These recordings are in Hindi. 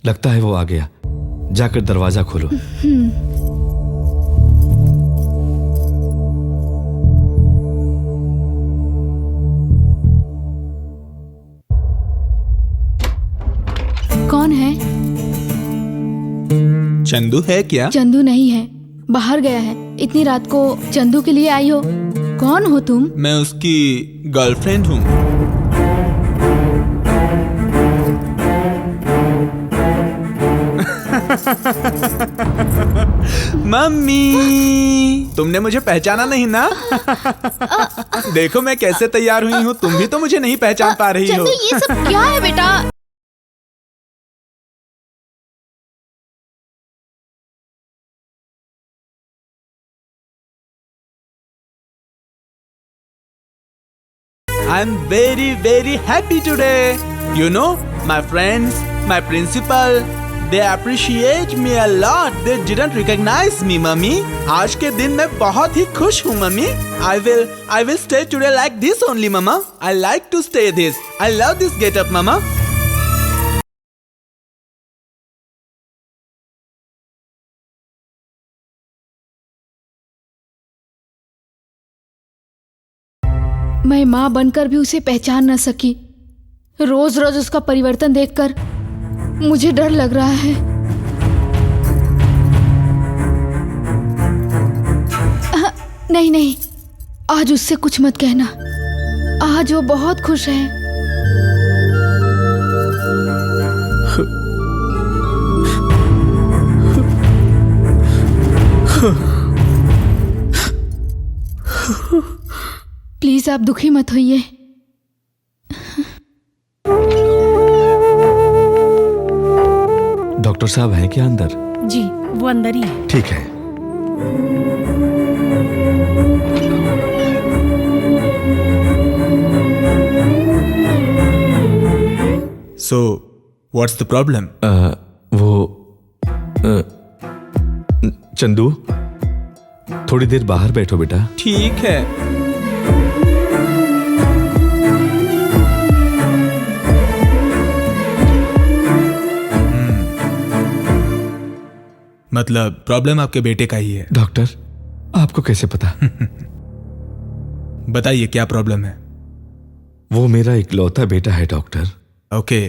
लगता है वो आ गया। जाकर दरवाजा खोलो। कौन है? चंदू है क्या? चंदू नहीं है, बाहर गया है। इतनी रात को चंदू के लिए आई हो? कौन हो तुम? मैं उसकी गर्लफ्रेंड हूँ। मम्मी, तुमने मुझे पहचाना नहीं ना? देखो मैं कैसे तैयार हुई हूँ, तुम भी तो मुझे नहीं पहचान पा रही हो। चंदू, ये सब क्या है बेटा? I'm very, very happy today. You know, my friends, my principal, they appreciate me a lot. They didn't recognize me, mummy. आज के दिन मैं बहुत ही खुश हूँ, mummy. I will stay today like this only, mama. I like to stay this. I love this get up, mama. मैं माँ बनकर भी उसे पहचान न सकी। रोज रोज उसका परिवर्तन देखकर मुझे डर लग रहा है। नहीं नहीं, आज उससे कुछ मत कहना। आज वो बहुत खुश है। प्लीज आप दुखी मत होइए। डॉक्टर साहब हैं क्या अंदर? जी, वो अंदर ही है। ठीक है। So, what's the problem? Chandu, थोड़ी देर बाहर बैठो बेटा। ठीक है। मतलब प्रॉब्लम आपके बेटे का ही है। डॉक्टर, आपको कैसे पता? बताइए क्या प्रॉब्लम है? वो मेरा इकलौता बेटा है डॉक्टर। ओके।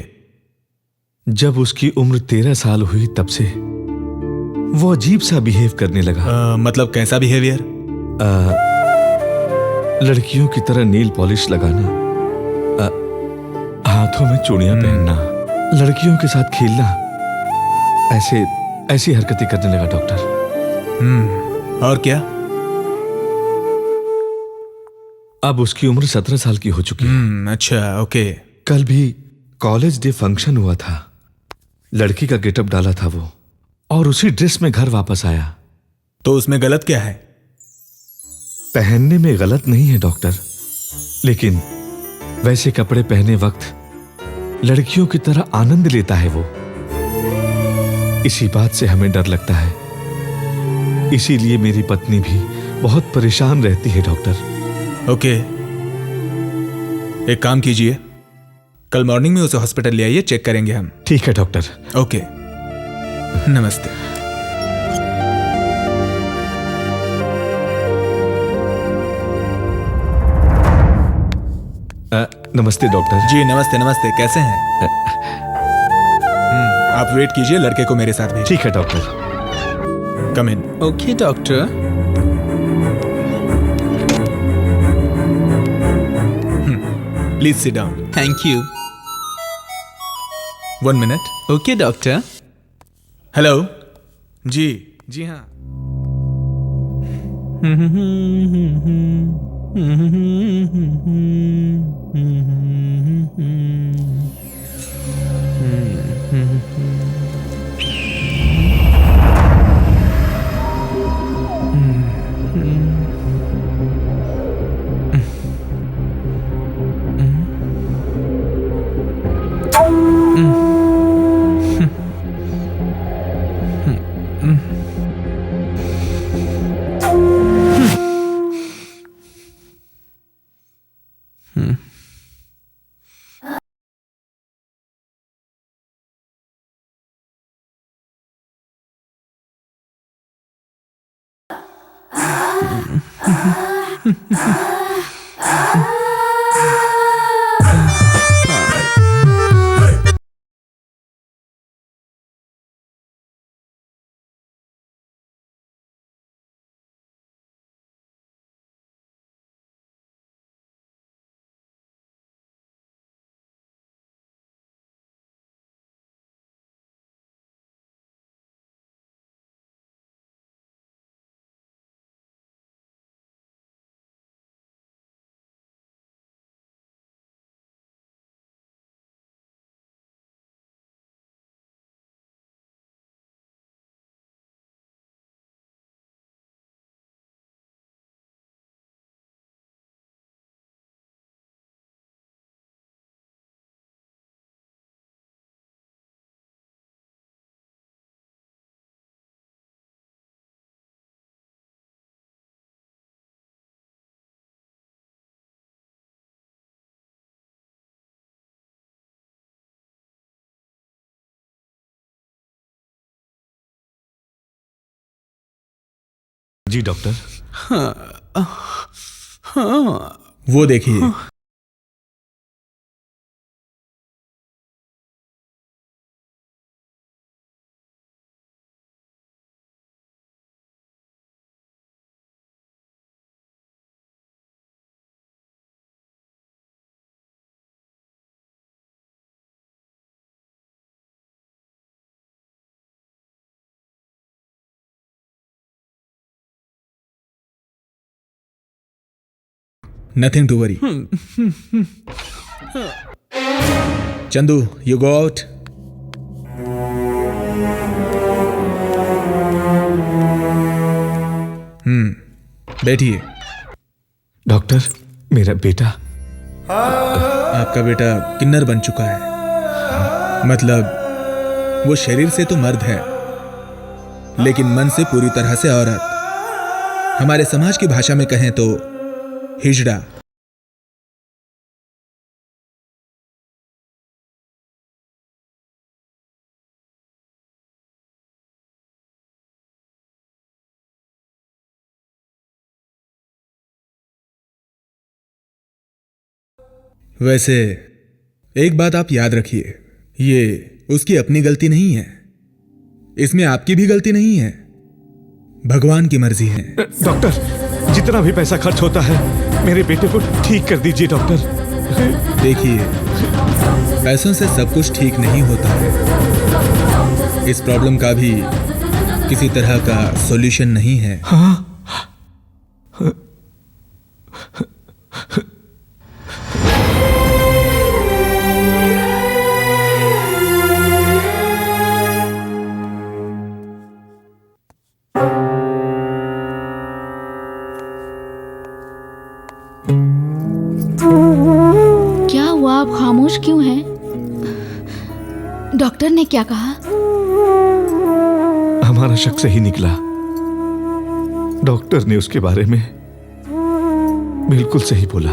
जब उसकी उम्र 13 साल हुई तब से वो अजीब सा बिहेव करने लगा। मतलब कैसा बिहेवियर? लड़कियों की तरह नील पॉलिश लगाना, हाथों में चूड़ियां पहनना, लड़कियों के साथ खेलना, ऐसी हरकतें करने लगा डॉक्टर। और क्या? अब उसकी उम्र 17 साल की हो चुकी है। अच्छा, ओके। कल भी कॉलेज डे फंक्शन हुआ था। लड़की का गेटअप डाला था वो, और उसी ड्रेस में घर वापस आया। तो उसमें गलत क्या है? पहनने में गलत नहीं है डॉक्टर, लेकिन वैसे कपड़े पहने वक्त लड़कियों की तरह आनंद लेता है वो। इसी बात से हमें डर लगता है। इसीलिए मेरी पत्नी भी बहुत परेशान रहती है डॉक्टर। ओके, एक काम कीजिए, कल मॉर्निंग में उसे हॉस्पिटल ले आइए, चेक करेंगे हम। ठीक है डॉक्टर। ओके, नमस्ते। नमस्ते डॉक्टर जी। नमस्ते नमस्ते, कैसे हैं? आप वेट कीजिए, लड़के को मेरे साथ भेजिए। ठीक है doctor. Come in. Okay doctor. Please sit down. Thank you. 1 minute. Okay doctor. Hello. जी जी हाँ। जी डॉक्टर। वो देखिए। Nothing to worry. Chandu, you go out. बैठिए। डॉक्टर, मेरा बेटा। आपका बेटा किन्नर बन चुका है। मतलब वो शरीर से तो मर्द है, लेकिन मन से पूरी तरह से औरत। हमारे समाज की भाषा में कहें तो हिजड़ा। वैसे एक बात आप याद रखिए, ये उसकी अपनी गलती नहीं है, इसमें आपकी भी गलती नहीं है, भगवान की मर्जी है। डॉक्टर, जितना भी पैसा खर्च होता है मेरे बेटे को ठीक कर दीजिए डॉक्टर। देखिए, पैसों से सब कुछ ठीक नहीं होता है। इस प्रॉब्लम का भी किसी तरह का सॉल्यूशन नहीं है। हाँ? क्या हुआ, आप खामोश क्यों हैं? डॉक्टर ने क्या कहा? हमारा शक सही निकला। डॉक्टर ने उसके बारे में बिल्कुल सही बोला।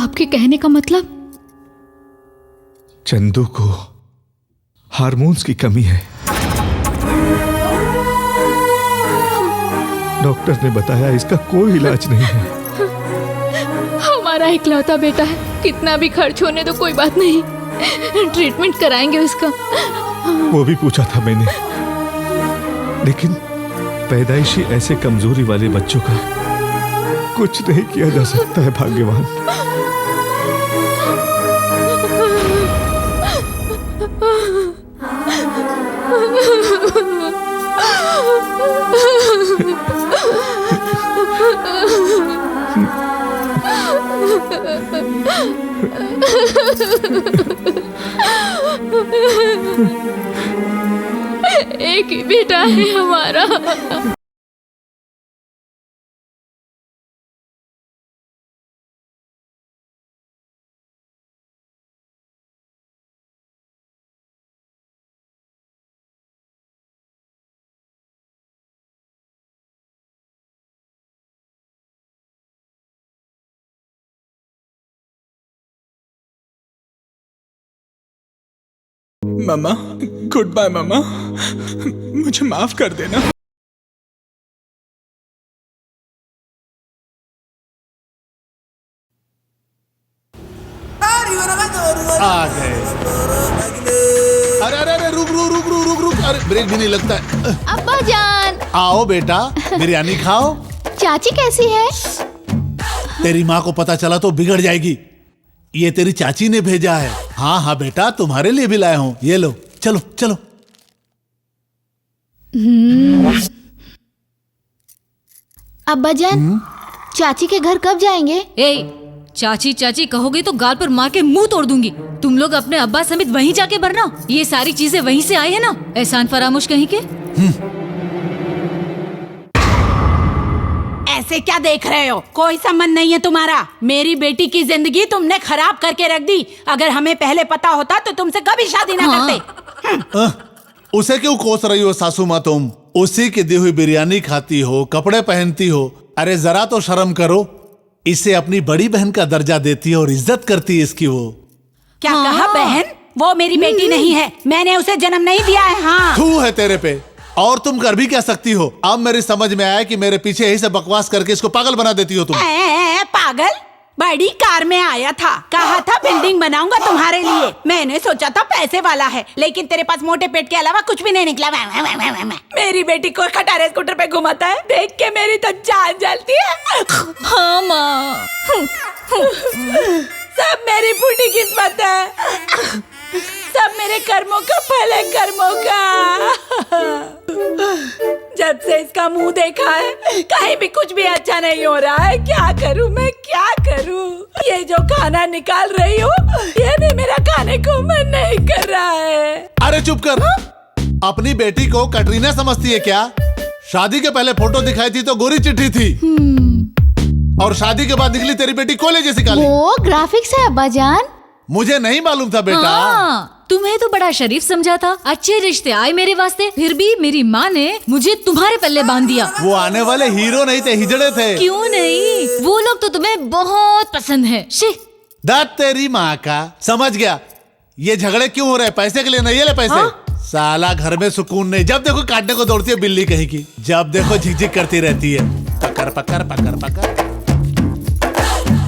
आपके कहने का मतलब? चंदू को हार्मोन्स की कमी है। डॉक्टर ने बताया इसका कोई इलाज नहीं है। हमारा इकलौता बेटा है, कितना भी खर्च होने तो कोई बात नहीं, ट्रीटमेंट कराएंगे उसका। वो भी पूछा था मैंने, लेकिन पैदाइशी ऐसे कमजोरी वाले बच्चों का कुछ नहीं किया जा सकता है भाग्यवान। एक ही बेटा है हमारा। मम्मा, गुड बाय मम्मा, मुझे माफ कर देना। अरे ब्रेक भी नहीं लगता है। अब्बा जान। आओ बेटा, बिरयानी खाओ। चाची कैसी है? तेरी माँ को पता चला तो बिगड़ जाएगी। ये तेरी चाची ने भेजा है। हाँ हाँ बेटा, तुम्हारे लिए भी लाया हूँ। ये लो, चलो चलो। अब्बा जान, चाची के घर कब जाएंगे? चाची चाची कहोगे तो गाल पर मार के मुंह तोड़ दूंगी। तुम लोग अपने अब्बा समेत वहीं जाके भरना। ये सारी चीजें वहीं से आई है ना, एहसान फरामोश कहीं के। ऐसे क्या देख रहे हो? कोई संबंध नहीं है तुम्हारा। मेरी बेटी की जिंदगी तुमने खराब करके रख दी। अगर हमें पहले पता होता तो तुमसे कभी शादी ना करते। उसे क्यों कोस रही हो सासू माँ तुम? उसी की दी हुई बिरयानी खाती हो, कपड़े पहनती हो। अरे जरा तो शर्म करो। इसे अपनी बड़ी बहन का दर्जा देती है और इज्जत करती है इसकी वो। क्या कहा बहन? वो मेरी बेटी नहीं है। मैंने उसे जन्म नहीं दिया है। हाँ, थू है तेरे पे। और तुम कर भी क्या सकती हो? अब मेरी समझ में आया कि मेरे पीछे यही से बकवास करके इसको पागल बना देती हो तुम। पागल? बड़ी कार में आया था, कहा था बिल्डिंग बनाऊंगा तुम्हारे लिए। मैंने सोचा था पैसे वाला है, लेकिन तेरे पास मोटे पेट के अलावा कुछ भी नहीं निकला। मेरी बेटी को खटारे स्कूटर पे घुमाता है, देख के मेरी तो जान जलती है। हाँ माँ, सब मेरी फूटी किस्मत है। सब मेरे कर्मों का फल है, कर्मों का। जब से इसका मुंह देखा है, कहीं भी कुछ भी अच्छा नहीं हो रहा है। क्या करूं मैं, क्या करूं? ये जो खाना निकाल रही हूँ, ये भी मेरा खाने को मन नहीं कर रहा है। अरे चुप कर। अपनी बेटी को कटरीना समझती है क्या? शादी के पहले फोटो दिखाई थी तो गोरी चिट्ठी थी, और शादी के बाद निकली तेरी बेटी कोले जैसी काली। वो ग्राफिक्स है अब्बा जान। मुझे नहीं मालूम था बेटा। हाँ, तुम्हें तो बड़ा शरीफ समझा था। अच्छे रिश्ते आए मेरे वास्ते, फिर भी मेरी माँ ने मुझे तुम्हारे पल्ले बांध दिया। वो आने वाले हीरो नहीं थे, हिजड़े थे। क्यों नहीं? वो लोग तो तुम्हें बहुत पसंद है। दाद तेरी माँ का। समझ गया। ये झगड़े क्यों हो रहे हैं? पैसे के लिए नहीं। ये ले पैसे। साला घर में सुकून नहीं। जब देखो काटने को दौड़ती है बिल्ली कहीं की। जब देखो झिकझिक करती रहती है। पकड़ पकड़ पकड़ पकड़।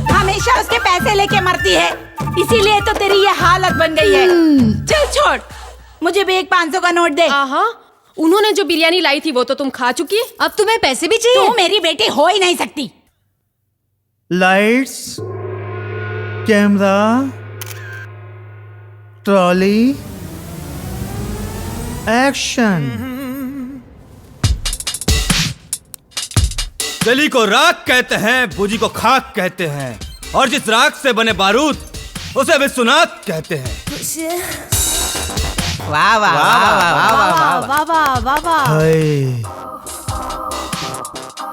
हमेशा उसके पैसे लेके मरती है, इसीलिए तो तेरी ये हालत बन गई है। चल छोड़, मुझे भी एक 500 का नोट दे। आहा, उन्होंने जो बिरयानी लाई थी वो तो तुम खा चुकी है। अब तुम्हें पैसे भी चाहिए? तू मेरी बेटी हो ही नहीं सकती। Lights, camera, trolley, action. गली को राख कहते हैं, बूजी को खाक कहते हैं, और जिस राख से बने बारूद उसे विश्वनाथ कहते हैं। वाह वाह वाह वाह वाह वाह वाह। हाय,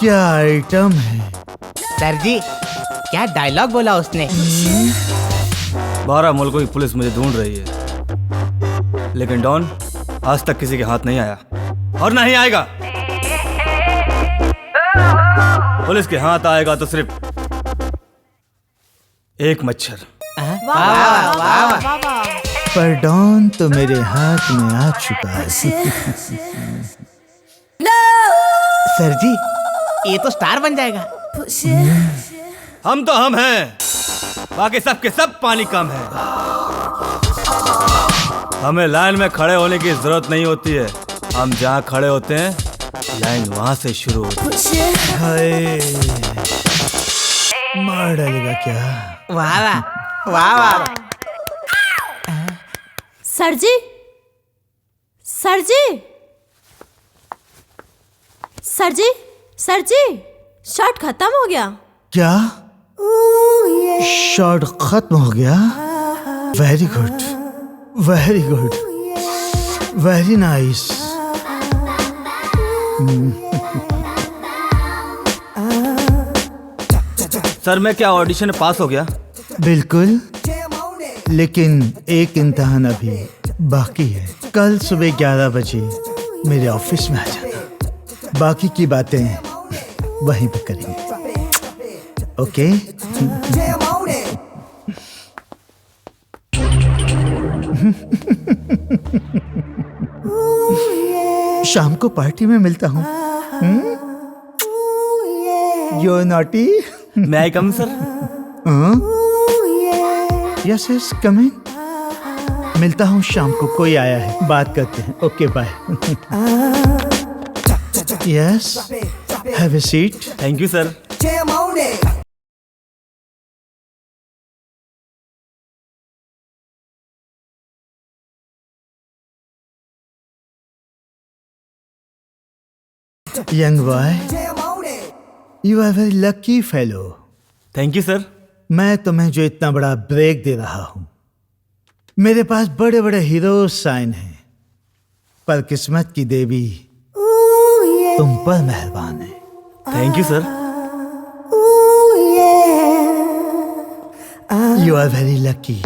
क्या आइटम है। सर जी, क्या डायलॉग बोला उसने? 12 मुल्कों की पुलिस मुझे ढूंढ रही है, लेकिन डॉन आज तक किसी के हाथ नहीं आया और ना ही आएगा। पुलिस के हाथ आएगा तो सिर्फ एक मच्छर। पर डॉन तो मेरे हाथ में आ चुका है। सर जी, ये तो स्टार बन जाएगा। हम तो हम हैं, बाकी सब के सब पानी कम है। हमें लाइन में खड़े होने की जरूरत नहीं होती है। हम जहाँ खड़े होते हैं लाइन वहाँ से शुरू होती है। हाय, मार डालेगा क्या? वाह वाह वाह वाह। सर जी, सर जी, सर जी, सर जी, शॉट खत्म हो गया। क्या? शॉट खत्म हो गया? Very good, very good, very nice. Sir, मैं क्या ऑडिशन में पास हो गया? बिल्कुल, लेकिन एक इम्तिहान अभी बाकी है। कल सुबह 11 बजे मेरे ऑफिस में आ जाना। बाकी की बातें वहीं पे करेंगे। ओके? शाम को पार्टी में मिलता हूँ। You're naughty? May I come, sir? Yes, yes, come in. मिलता हूँ शाम को, कोई आया है, बात करते हैं। Okay bye. Yes, have a seat. Thank you sir. Young boy, you are very lucky fellow. Thank you sir. मैं तुम्हें जो इतना बड़ा ब्रेक दे रहा हूं, मेरे पास बड़े बड़े हीरो साइन हैं, पर किस्मत की देवी तुम पर मेहरबान है। Thank you sir. You are very lucky.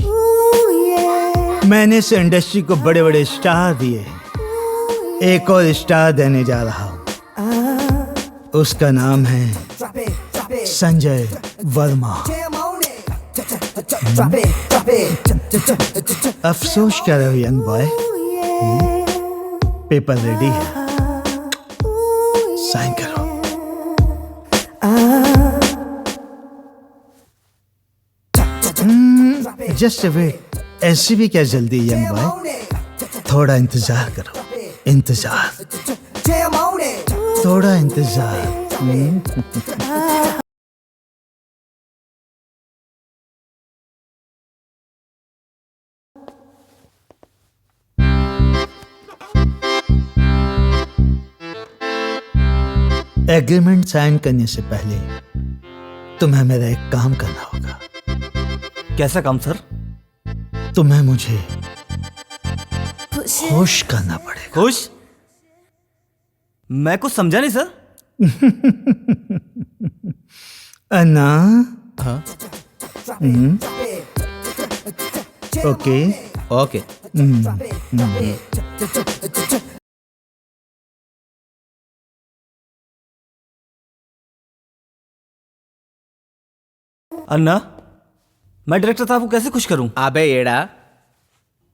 मैंने इस इंडस्ट्री को बड़े बड़े स्टार दिए हैं, एक और स्टार देने जा रहा हूं। उसका नाम है संजय वर्मा। अफसोस कर रहे हो यंग बॉय? पेपर रेडी है, साइन करो। जस्ट वेट, ऐसी भी क्या जल्दी यंग बॉय? थोड़ा इंतजार करो, इंतजार, थोड़ा इंतजार। एग्रीमेंट साइन करने से पहले तुम्हें मेरा एक काम करना होगा। कैसा काम सर? तुम्हें मुझे खुश करना पड़ेगा। खुश? मैं कुछ समझा नहीं sir. Anna. Okay okay. Anna, मैं डायरेक्टर साहब को कैसे खुश करूं? अबे येड़ा,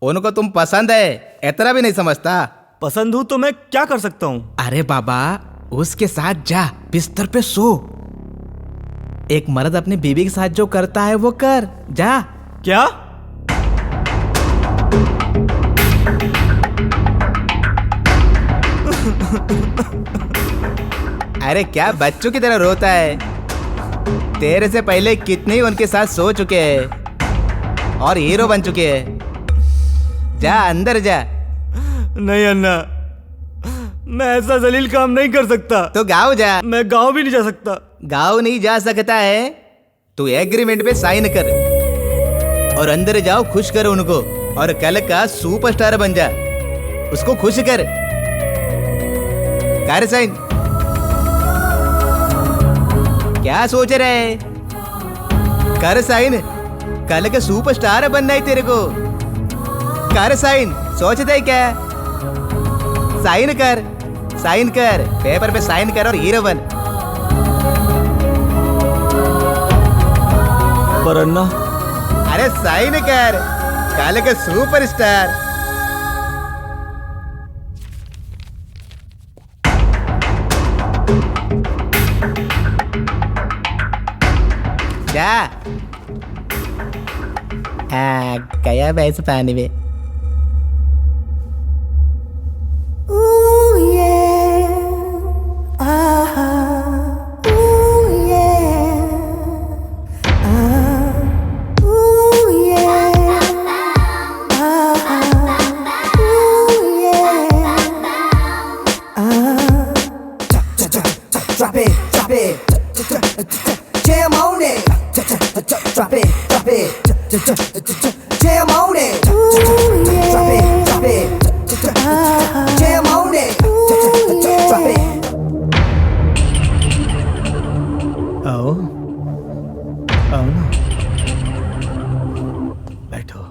उनको तुम पसंद है इतना भी नहीं समझता? पसंद हूं तो मैं क्या कर सकता हूं? अरे बाबा, उसके साथ जा, बिस्तर पे सो। एक मर्द अपनी बीवी के साथ जो करता है वो कर, जा। क्या? अरे क्या बच्चों की तरह रोता है? तेरे से पहले कितने ही उनके साथ सो चुके हैं और हीरो बन चुके हैं। जा अंदर जा। नहीं अन्ना, मैं ऐसा जलील काम नहीं कर सकता। तो गाँव जा। मैं गाँव भी नहीं जा सकता। गाँव नहीं जा सकता है तो एग्रीमेंट पे साइन कर और अंदर जाओ, खुश कर उनको और कल का सुपरस्टार बन जा। उसको खुश कर साइन। क्या सोच रहे? कर साइन, कल का सुपरस्टार बनना है तेरे को। कर साइन, सोचते है क्या? साइन कर, साइन कर, पेपर पे साइन कर और हीरो बन। पर अन्ना, अरे साइन कर, कल का सुपरस्टार। जा। गया भैंस पानी में। Drop it, drop it, jam on it. Drop it, drop it, jam on it. Drop it, drop it, jam on it. Drop it. आओ, आओ ना, बैठो।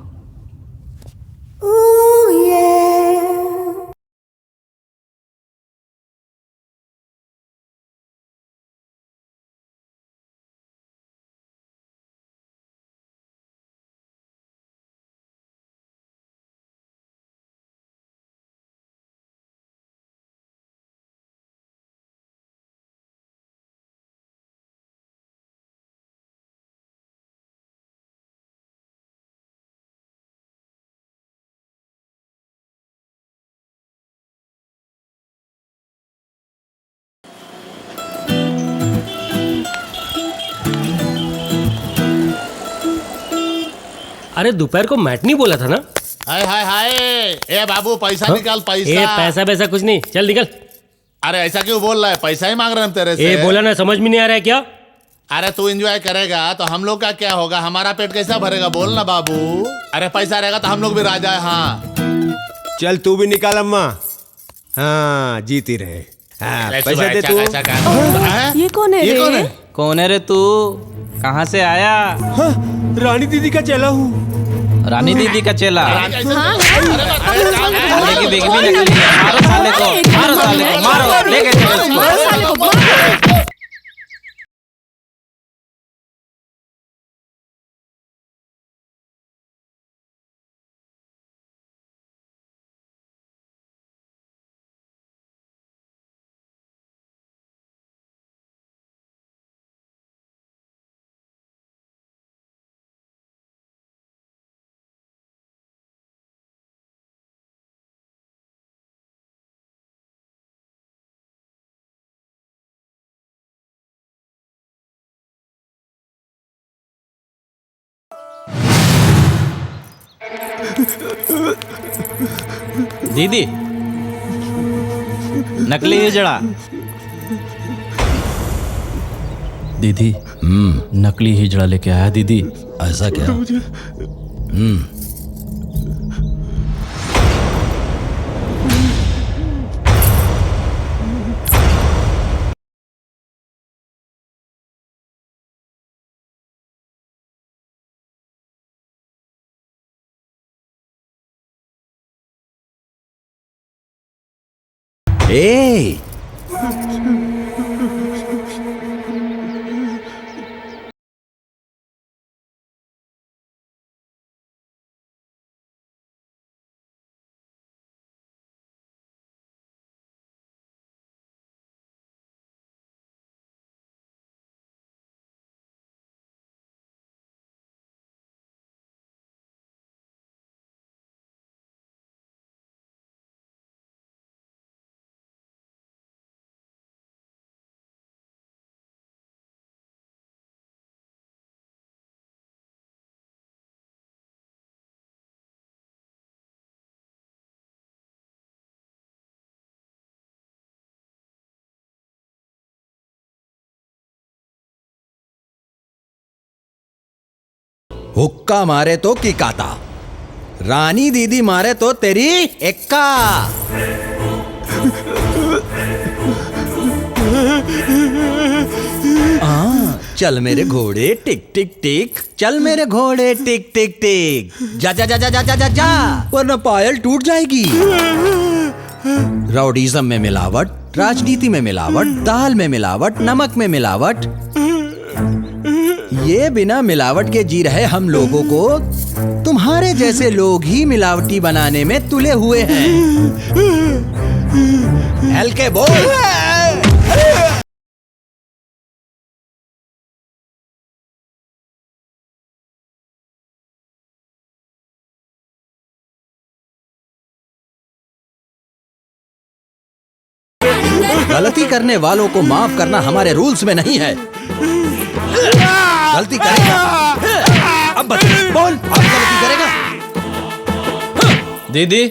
अरे दोपहर को मैट नहीं बोला था ना? हाय हाय हाय, ए बाबू पैसा निकाल पैसा। पैसा पैसा कुछ नहीं, चल निकल। अरे ऐसा क्यों बोल रहा है, पैसा ही मांग रहे हैं हम तेरे से। बोला ना, समझ में नहीं आ रहा है क्या? अरे तू एंजॉय करेगा तो हम लोग का क्या होगा, हमारा पेट कैसा भरेगा बोल ना बाबू। अरे पैसा रहेगा तो हम लोग भी राजा है। हाँ चल तू भी निकाल अम्मा। हाँ जीती रहे। हाँ, पैसा दे तू। ये कौन है रे? कौन है रे तू? कहाँ से आया? हाँ, रानी दीदी का चेला हूँ। रानी दीदी का चेला? साले की बेगी भी नकली है। मारो साले को, मारो साले को, मारो, लेके चलो इसको। दीदी नकली हिजड़ा। दीदी नकली हिजड़ा लेके आया दीदी। ऐसा क्या? ए हुक्का मारे तो किकाता, रानी दीदी मारे तो तेरी एक्का। चल मेरे घोड़े टिक टिक टिक, चल मेरे घोड़े टिक टिक टिक, जा जा जा जा जा जा जा जा, वरना पायल टूट जाएगी। राउडीज़म में मिलावट, राजनीति में मिलावट, दाल में मिलावट, नमक में मिलावट, ये बिना मिलावट के जी रहे हम लोगों को तुम्हारे जैसे लोग ही मिलावटी बनाने में तुले हुए हैं। हल्के बोल। गलती करने वालों को माफ करना हमारे रूल्स में नहीं है। गलती करेगा अब बोल, अब गलती करेगा। दीदी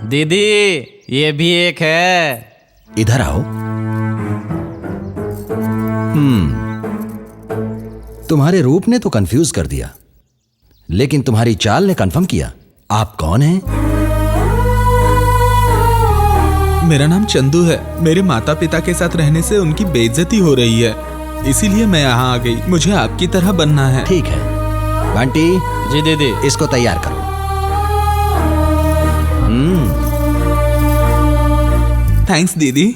दीदी ये भी एक है। इधर आओ। तुम्हारे रूप ने तो कंफ्यूज कर दिया, लेकिन तुम्हारी चाल ने कंफर्म किया। आप कौन हैं? मेरा नाम चंदू है। मेरे माता पिता के साथ रहने से उनकी बेइज्जती हो रही है, इसीलिए मैं यहाँ आ गई। मुझे आपकी तरह बनना है। ठीक है बंटी। जी दीदी। इसको तैयार करो। थैंक्स दीदी।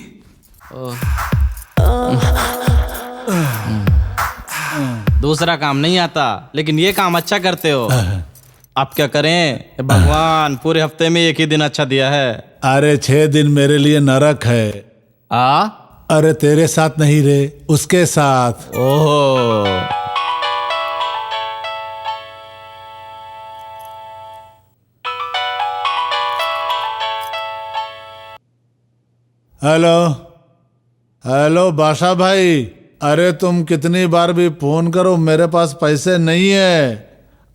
दूसरा काम नहीं आता, लेकिन ये काम अच्छा करते हो। आप क्या करें, भगवान पूरे हफ्ते में एक ही दिन अच्छा दिया है। अरे 6 दिन मेरे लिए नरक है। अरे तेरे साथ नहीं रे, उसके साथ। ओहो। हेलो हेलो बादशाह भाई, अरे तुम कितनी बार भी फोन करो मेरे पास पैसे नहीं है।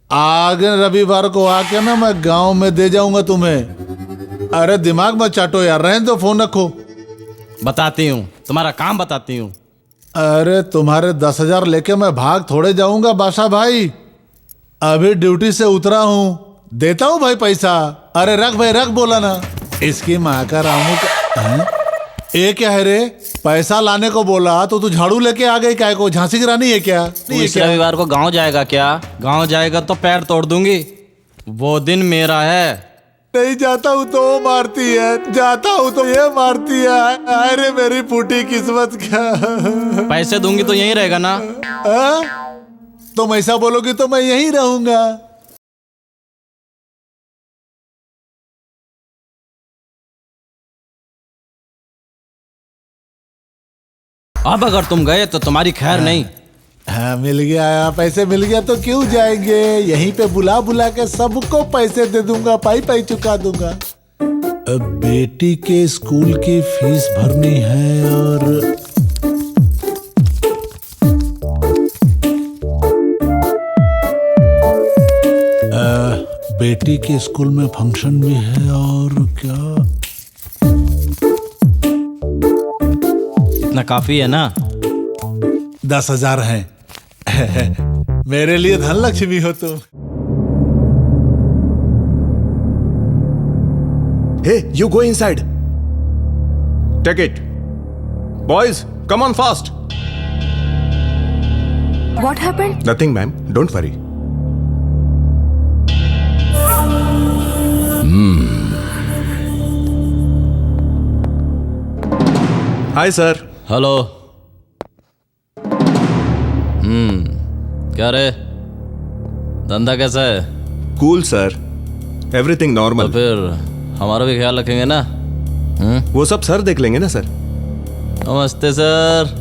आगे रविवार को आके ना मैं गांव में दे जाऊंगा तुम्हें। अरे दिमाग मत चाटो यार, रहने दो, फोन रखो। बताती हूँ, तुम्हारा काम बताती हूँ। अरे तुम्हारे 10,000 लेके मैं भाग थोड़े जाऊंगा बादशाह भाई, अभी ड्यूटी से उतरा हूँ, देता हूँ भाई पैसा। अरे रख भाई रख, बोला ना। इसकी माँ का रामू का ये क्या है रे, पैसा लाने को बोला तो तू झाड़ू लेके आ गई, क्या को झांसी की रानी है क्या? तू इस रविवार को गांव जाएगा क्या? गांव जाएगा तो पैर तोड़ दूंगी, वो दिन मेरा है। नहीं जाता हूँ तो वो मारती है, जाता हूँ तो ये मारती है। अरे मेरी फूटी किस्मत क्या। पैसे दूंगी तो यहीं रहेगा ना? तुम ऐसा बोलोगी तो मैं यहीं रहूंगा। अब अगर तुम गए तो तुम्हारी खैर नहीं। हाँ मिल गया, पैसे मिल गया तो क्यों जाएंगे, यहीं पे बुला बुला के सबको पैसे दे दूंगा, पाई पाई चुका दूंगा। अब बेटी के स्कूल की फीस भरनी है और बेटी के स्कूल में फंक्शन भी है और क्या, इतना काफी है ना? 10,000 है। मेरे लिए धन लक्ष्मी हो तुम। Hey, you go inside. Take it. Boys, come on fast. What happened? Nothing, ma'am. Don't worry. Hi, sir. Hello. क्या रे, धंधा कैसा है? Cool, sir. Everything normal. तो फिर हमारा भी ख्याल रखेंगे ना? वो सब सर देख लेंगे ना सर। नमस्ते सर।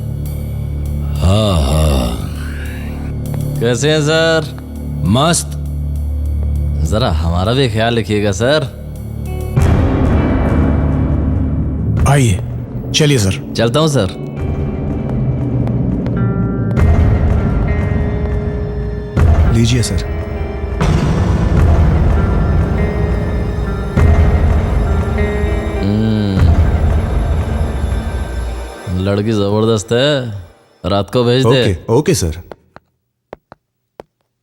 हाँ, कैसे हैं सर? मस्त। जरा हमारा भी ख्याल रखिएगा सर। आइए, चलिए सर। चलता हूँ सर। लीजिए सर। लड़की जबरदस्त है, रात को भेज दे। Okay sir.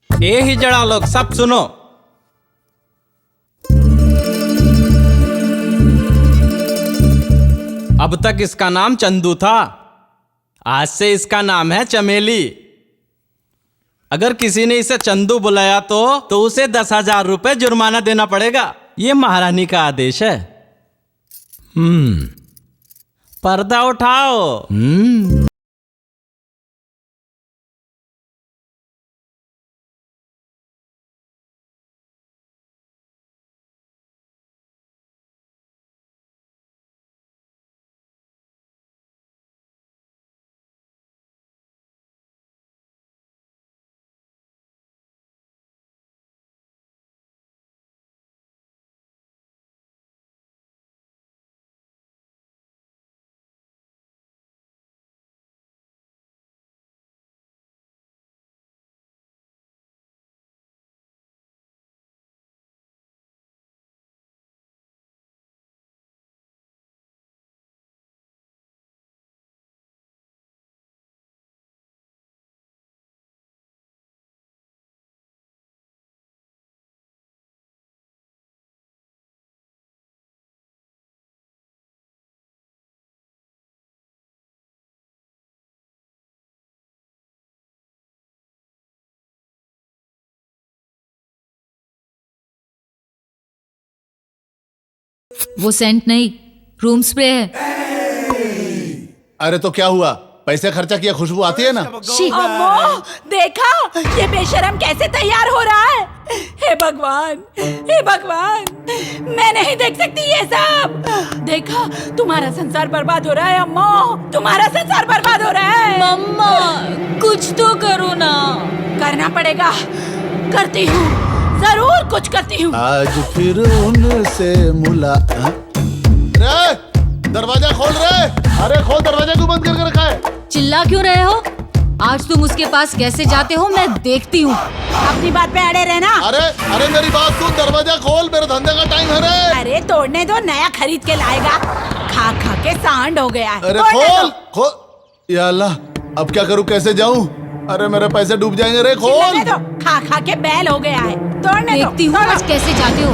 ये ही जड़ा लोग सब सुनो। अब तक इसका नाम चंदू था, आज से इसका नाम है चमेली। अगर किसी ने इसे चंदू बुलाया तो उसे 10,000 रुपए जुर्माना देना पड़ेगा। ये महारानी का आदेश है। पर्दा उठाओ। वो सेंट नहीं, रूम स्प्रे है। अरे तो क्या हुआ, पैसे खर्चा किया, खुशबू आती है ना? अम्मो, देखा ये बेशरम कैसे तैयार हो रहा है। हे भगवान, हे भगवान, मैं नहीं देख सकती ये सब। देखा, तुम्हारा संसार बर्बाद हो रहा है अम्मो, तुम्हारा संसार बर्बाद हो रहा है। मम्मा, कुछ तो करो ना। करना पड़ेगा, करती हूँ, जरूर कुछ करती हूँ। आज फिर उनसे रे, दरवाजा खोल रे। अरे खोल, दरवाजा क्यों बंद करके रखा है? चिल्ला क्यों रहे हो? आज तुम उसके पास कैसे जाते हो मैं देखती हूँ। अपनी बात पे अड़े रहना। अरे अरे मेरी बात सुन, दरवाजा खोल, मेरे धंधे का टाइम है रे। अरे तोड़ने दो, नया खरीद के लाएगा। खा खा के सांड हो गया है। अरे खोल खोल, या अल्लाह अब क्या करूँ, कैसे जाऊँ? अरे मेरे पैसे डूब जाएंगे रे, खोल। चिल्लाने दो, खा खा के बैल हो गया है। तोड़ने दो। देखती हूँ आज कैसे जाते हो।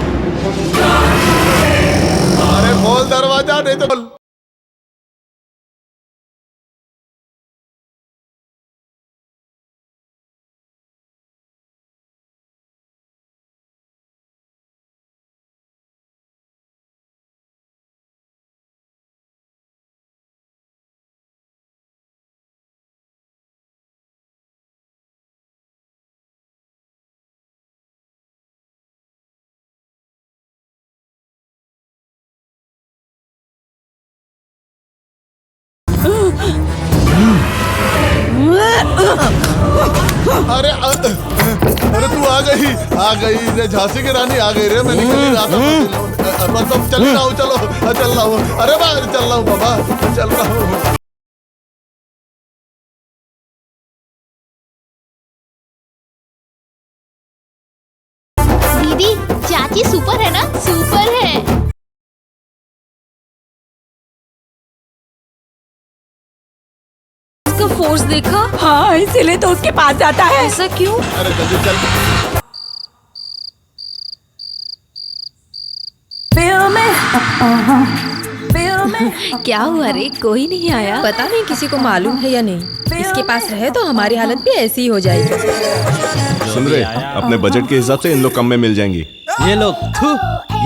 अरे खोल दरवाजा, नहीं तो खोल। अरे अरे तू आ गई रे, झांसी की रानी आ गई रे। मैं निकल ही रहा था, मतलब चल रहा हूँ, चल रहा हूँ। अरे बाहर चल रहा हूँ बाबा, चल रहा हूँ। दीदी, चाची सुपर है ना? सुपर है। उसका फोर्स देखा? हाँ, इसीलिए तो उसके पास जाता है। ऐसा क्यों? अरे जल्दी चल। क्या हुआ रे, कोई नहीं आया? पता नहीं किसी को मालूम है या नहीं। इसके पास रहे तो हमारी हालत भी ऐसी ही हो जाएगी। सुन रहे, अपने बजट के हिसाब से इन लोग कम में मिल जाएंगी। ये लोग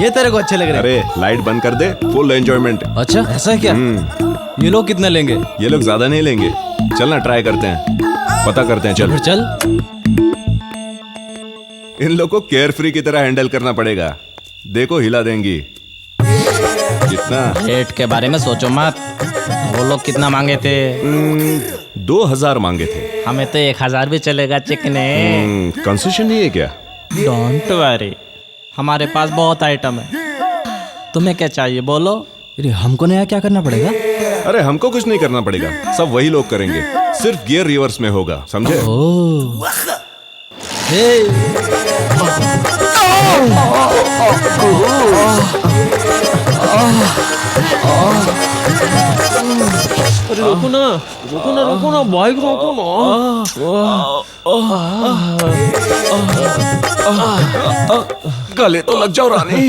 ये तेरे को अच्छे लग रहे हैं। अरे लाइट बंद कर दे, फुल एंजॉयमेंट। अच्छा ऐसा है क्या? ये लोग कितने लेंगे? ये लोग ज्यादा नहीं लेंगे। चल ना, ट्राई करते हैं, पता करते हैं। चल फिर चल। इन लोग को केयर फ्री की तरह हैंडल करना पड़ेगा। देखो हिला देंगी। कितना? रेट के बारे में सोचो मत। वो लोग कितना मांगे थे? 2000 मांगे थे। हमें तो 1000 भी चलेगा चिकने। कंसेशन नहीं है क्या? डोंट वरी, हमारे पास बहुत आइटम है। तुम्हें क्या चाहिए बोलो। अरे हमको नया क्या करना पड़ेगा? अरे हमको कुछ नहीं करना पड़ेगा, सब वही लोग करेंगे। सिर्फ गियर रिवर्स में होगा, समझे? अरे रुको ना बाइक रोको ना। गले तो लग जाओ रानी।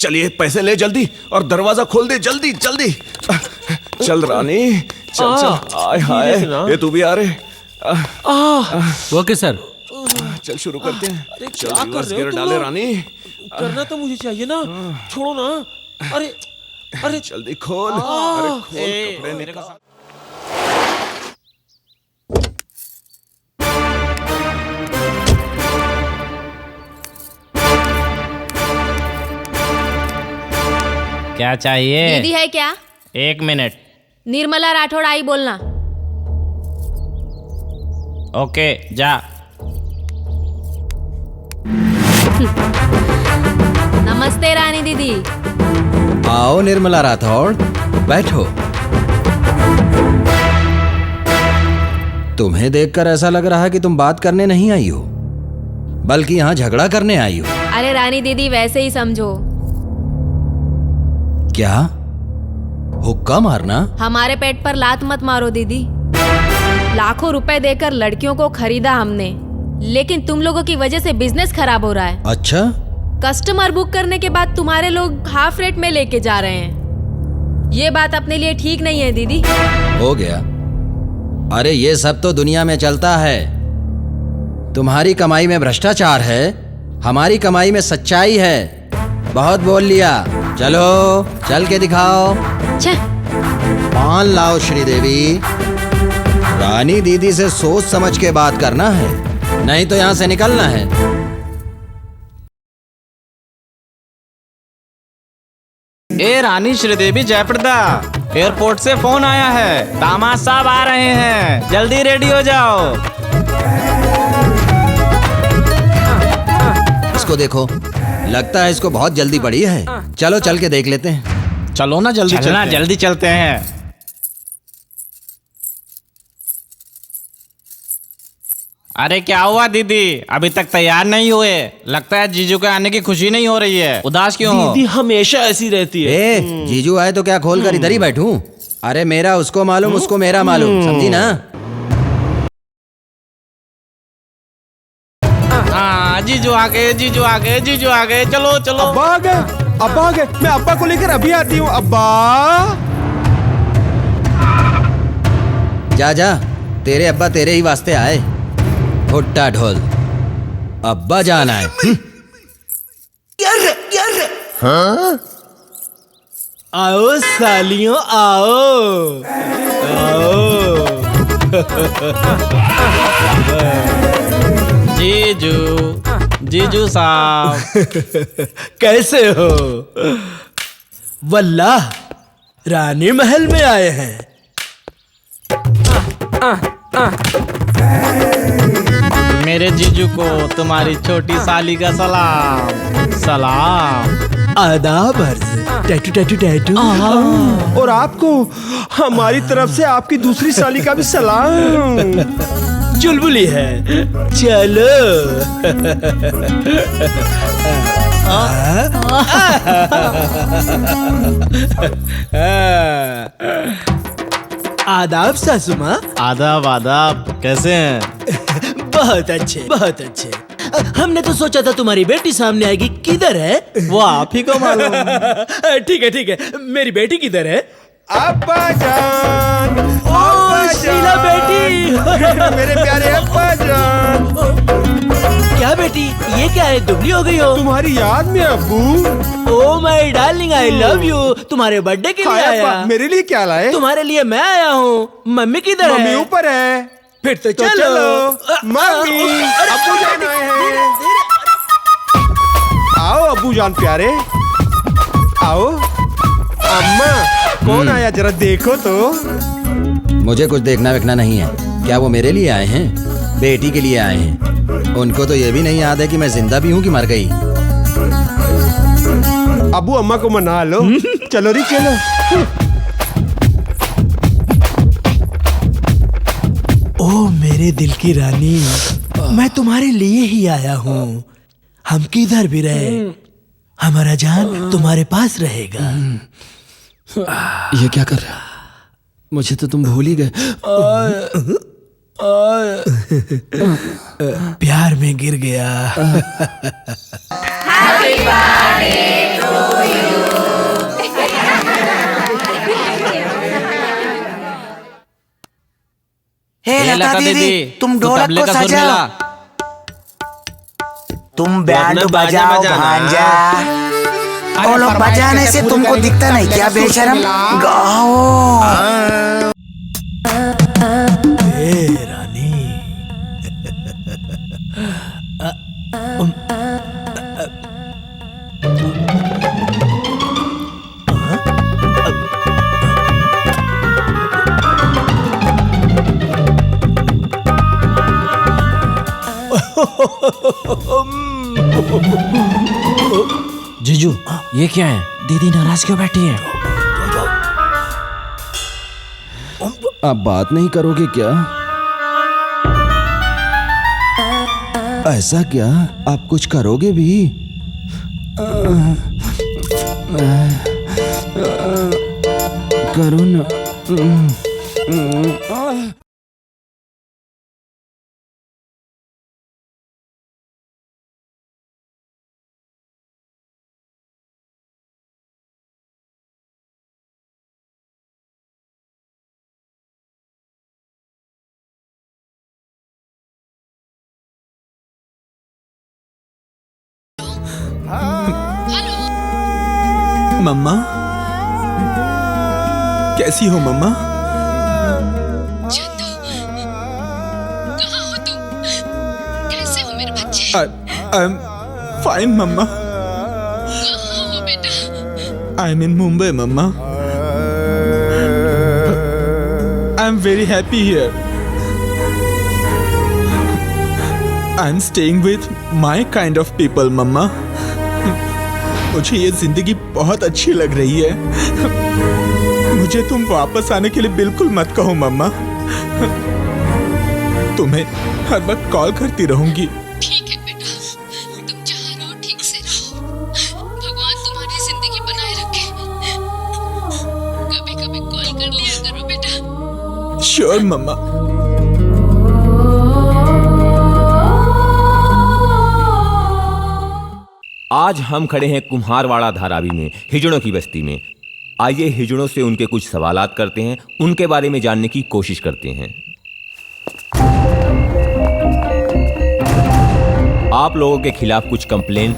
चलिए पैसे ले जल्दी, और दरवाजा खोल दे जल्दी जल्दी। चल रानी, चल चल। आय हाय, ये तू भी आ रहे? ओके सर, चल शुरू करते हैं। अरे चल क्या कर रिवर्स रहे हो गियर तुम डाले लोग? रानी। करना तो मुझे चाहिए ना, छोड़ो ना। अरे जल्दी खोल। अरे खोल, कपड़े निकाल। क्या चाहिए? दीदी है क्या? 1 मिनट। निर्मला राठौड़ आई बोलना। ओके जा। नमस्ते रानी दीदी। आओ निर्मला राठौड़, बैठो। तुम्हें देखकर ऐसा लग रहा है कि तुम बात करने नहीं आई हो, बल्कि यहाँ झगड़ा करने आई हो। अरे रानी दीदी वैसे ही समझो। क्या? हुक्का मारना? हमारे पेट पर लात मत मारो दीदी। लाखों रुपए देकर लड़कियों को खरीदा हमने, लेकिन तुम लोगों की वजह से बिजनेस खराब हो रहा है। अच्छा? कस्टमर बुक करने के बाद तुम्हारे लोग हाफ रेट में लेके जा रहे हैं। ये बात अपने लिए ठीक नहीं है दीदी। हो गया। अरे ये सब तो दुनिया में चलता है। तुम्हारी कमाई में भ्रष्टाचार है, हमारी कमाई में सच्चाई है। बहुत बोल लिया, चलो चल के दिखाओ। पान लाओ श्रीदेवी। रानी दीदी से सोच समझ के बात करना है, नहीं तो यहाँ से निकलना है। ए रानी श्रीदेवी जयप्रदा, एयरपोर्ट से फोन आया है, दामाद साहब आ रहे हैं, जल्दी रेडी हो जाओ। इसको देखो, लगता है इसको बहुत जल्दी पड़ी है। चलो चल के देख लेते हैं। चलो ना जल्दी चलना, चलते हैं। जल्दी चलते हैं। अरे क्या हुआ दीदी, अभी तक तैयार नहीं हुए? लगता है जीजू के आने की खुशी नहीं हो रही है। उदास क्यों हो? दीदी हमेशा ऐसी रहती है। ए, जीजू आए तो क्या खोल कर इधर ही बैठूं? अरे मेरा उसको मालूम, उसको मेरा मालूम, समझी ना? हाँ, जीजू आ गए, जीजू आ गए, जीजू आ गए। चलो चलो। अब्बा आ गए, अब्बा आ गए। मैं अब्बा को लेकर अभी आती हूँ। अब्बा जा जा, तेरे अब्बा तेरे ही वास्ते आए। भुट्टा ढोल, अब्बा जाना है। हाँ? आओ सालियों आओ आओ। जीजू, जीजू साहब कैसे हो? वल्लाह रानी महल में आए हैं। मेरे जीजू को तुम्हारी छोटी साली का सलाम। सलाम। आदाब अर्ज। Tattoo tattoo tattoo. और आपको हमारी तरफ से आपकी दूसरी साली का भी सलाम। चुलबुली है, चलो। आदाब सासू माँ। आदाब आदाब, कैसे हैं? बहुत अच्छे, बहुत अच्छे। हमने तो सोचा था तुम्हारी बेटी सामने आएगी, किधर है? वो आप ही को मालूम। ठीक है ठीक है, मेरी बेटी किधर है? अब्बा जान, ओ शीला बेटी। मेरे प्यारे अब्बा जान। क्या बेटी, ये क्या है, दुबली हो गई हो? तुम्हारी याद में अब्बू। Oh my darling, I love you. तुम्हारे बर्थडे के लिए आया। मेरे लिए क्या लाए? तुम्हारे लिए मैं आया हूँ। मम्मी किधर है? मम्मी ऊपर है। फिर तो चलो। मम्मी, अब्बू जान आए हैं। आओ अब्बू जान प्यारे, आओ। अम्मा, कौन आया, जरा देखो तो। मुझे कुछ देखना वेखना नहीं है। क्या वो मेरे लिए आए हैं? बेटी के लिए आए हैं। उनको तो ये भी नहीं याद है कि मैं जिंदा भी हूँ कि मर गई। अब्बू अम्मा को मना लो। चलो री चलो। ओ मेरे दिल की रानी, मैं तुम्हारे लिए ही आया हूँ। हम किधर भी रहे, हमारा जान तुम्हारे पास रहेगा। ये क्या कर रहा है? मुझे तो तुम भूल ही गए। प्यार में गिर गया। हे लता दीदी, तुम ढोलक को सजाओ। तुम बैंड बजाओ भांजा। वो लोग बजाने से तुमको दिखता नहीं क्या बेशरम? गाओ। रानी, जीजू, ये क्या है? दीदी नाराज क्यों बैठी है? आप बात नहीं करोगे क्या? ऐसा क्या, आप कुछ करोगे भी? करो ना। मम्मा, कैसी हो मम्मा? कहाँ हो तुम? कैसे हो मेरे बच्चे? I am fine mama. कहाँ हो बेटा? I am in Mumbai mama. I am very happy here. I am staying with my kind of people mama. मुझे ये जिंदगी बहुत अच्छी लग रही है। मुझे तुम वापस आने के लिए बिल्कुल मत कहो मम्मा। तुम्हें हर वक्त कॉल करती रहूंगी। ठीक है बेटा, तुम जहाँ रहो ठीक से रहो। भगवान तुम्हारी जिंदगी बनाए रखे। कभी कभी कॉल कर लिया करो बेटा। श्योर मम्मा। आज हम खड़े हैं कुम्हारवाड़ा धारावी में, हिजड़ों की बस्ती में। आइए हिजड़ों से उनके कुछ सवालात करते हैं, उनके बारे में जानने की कोशिश करते हैं। आप लोगों के खिलाफ कुछ कंप्लेन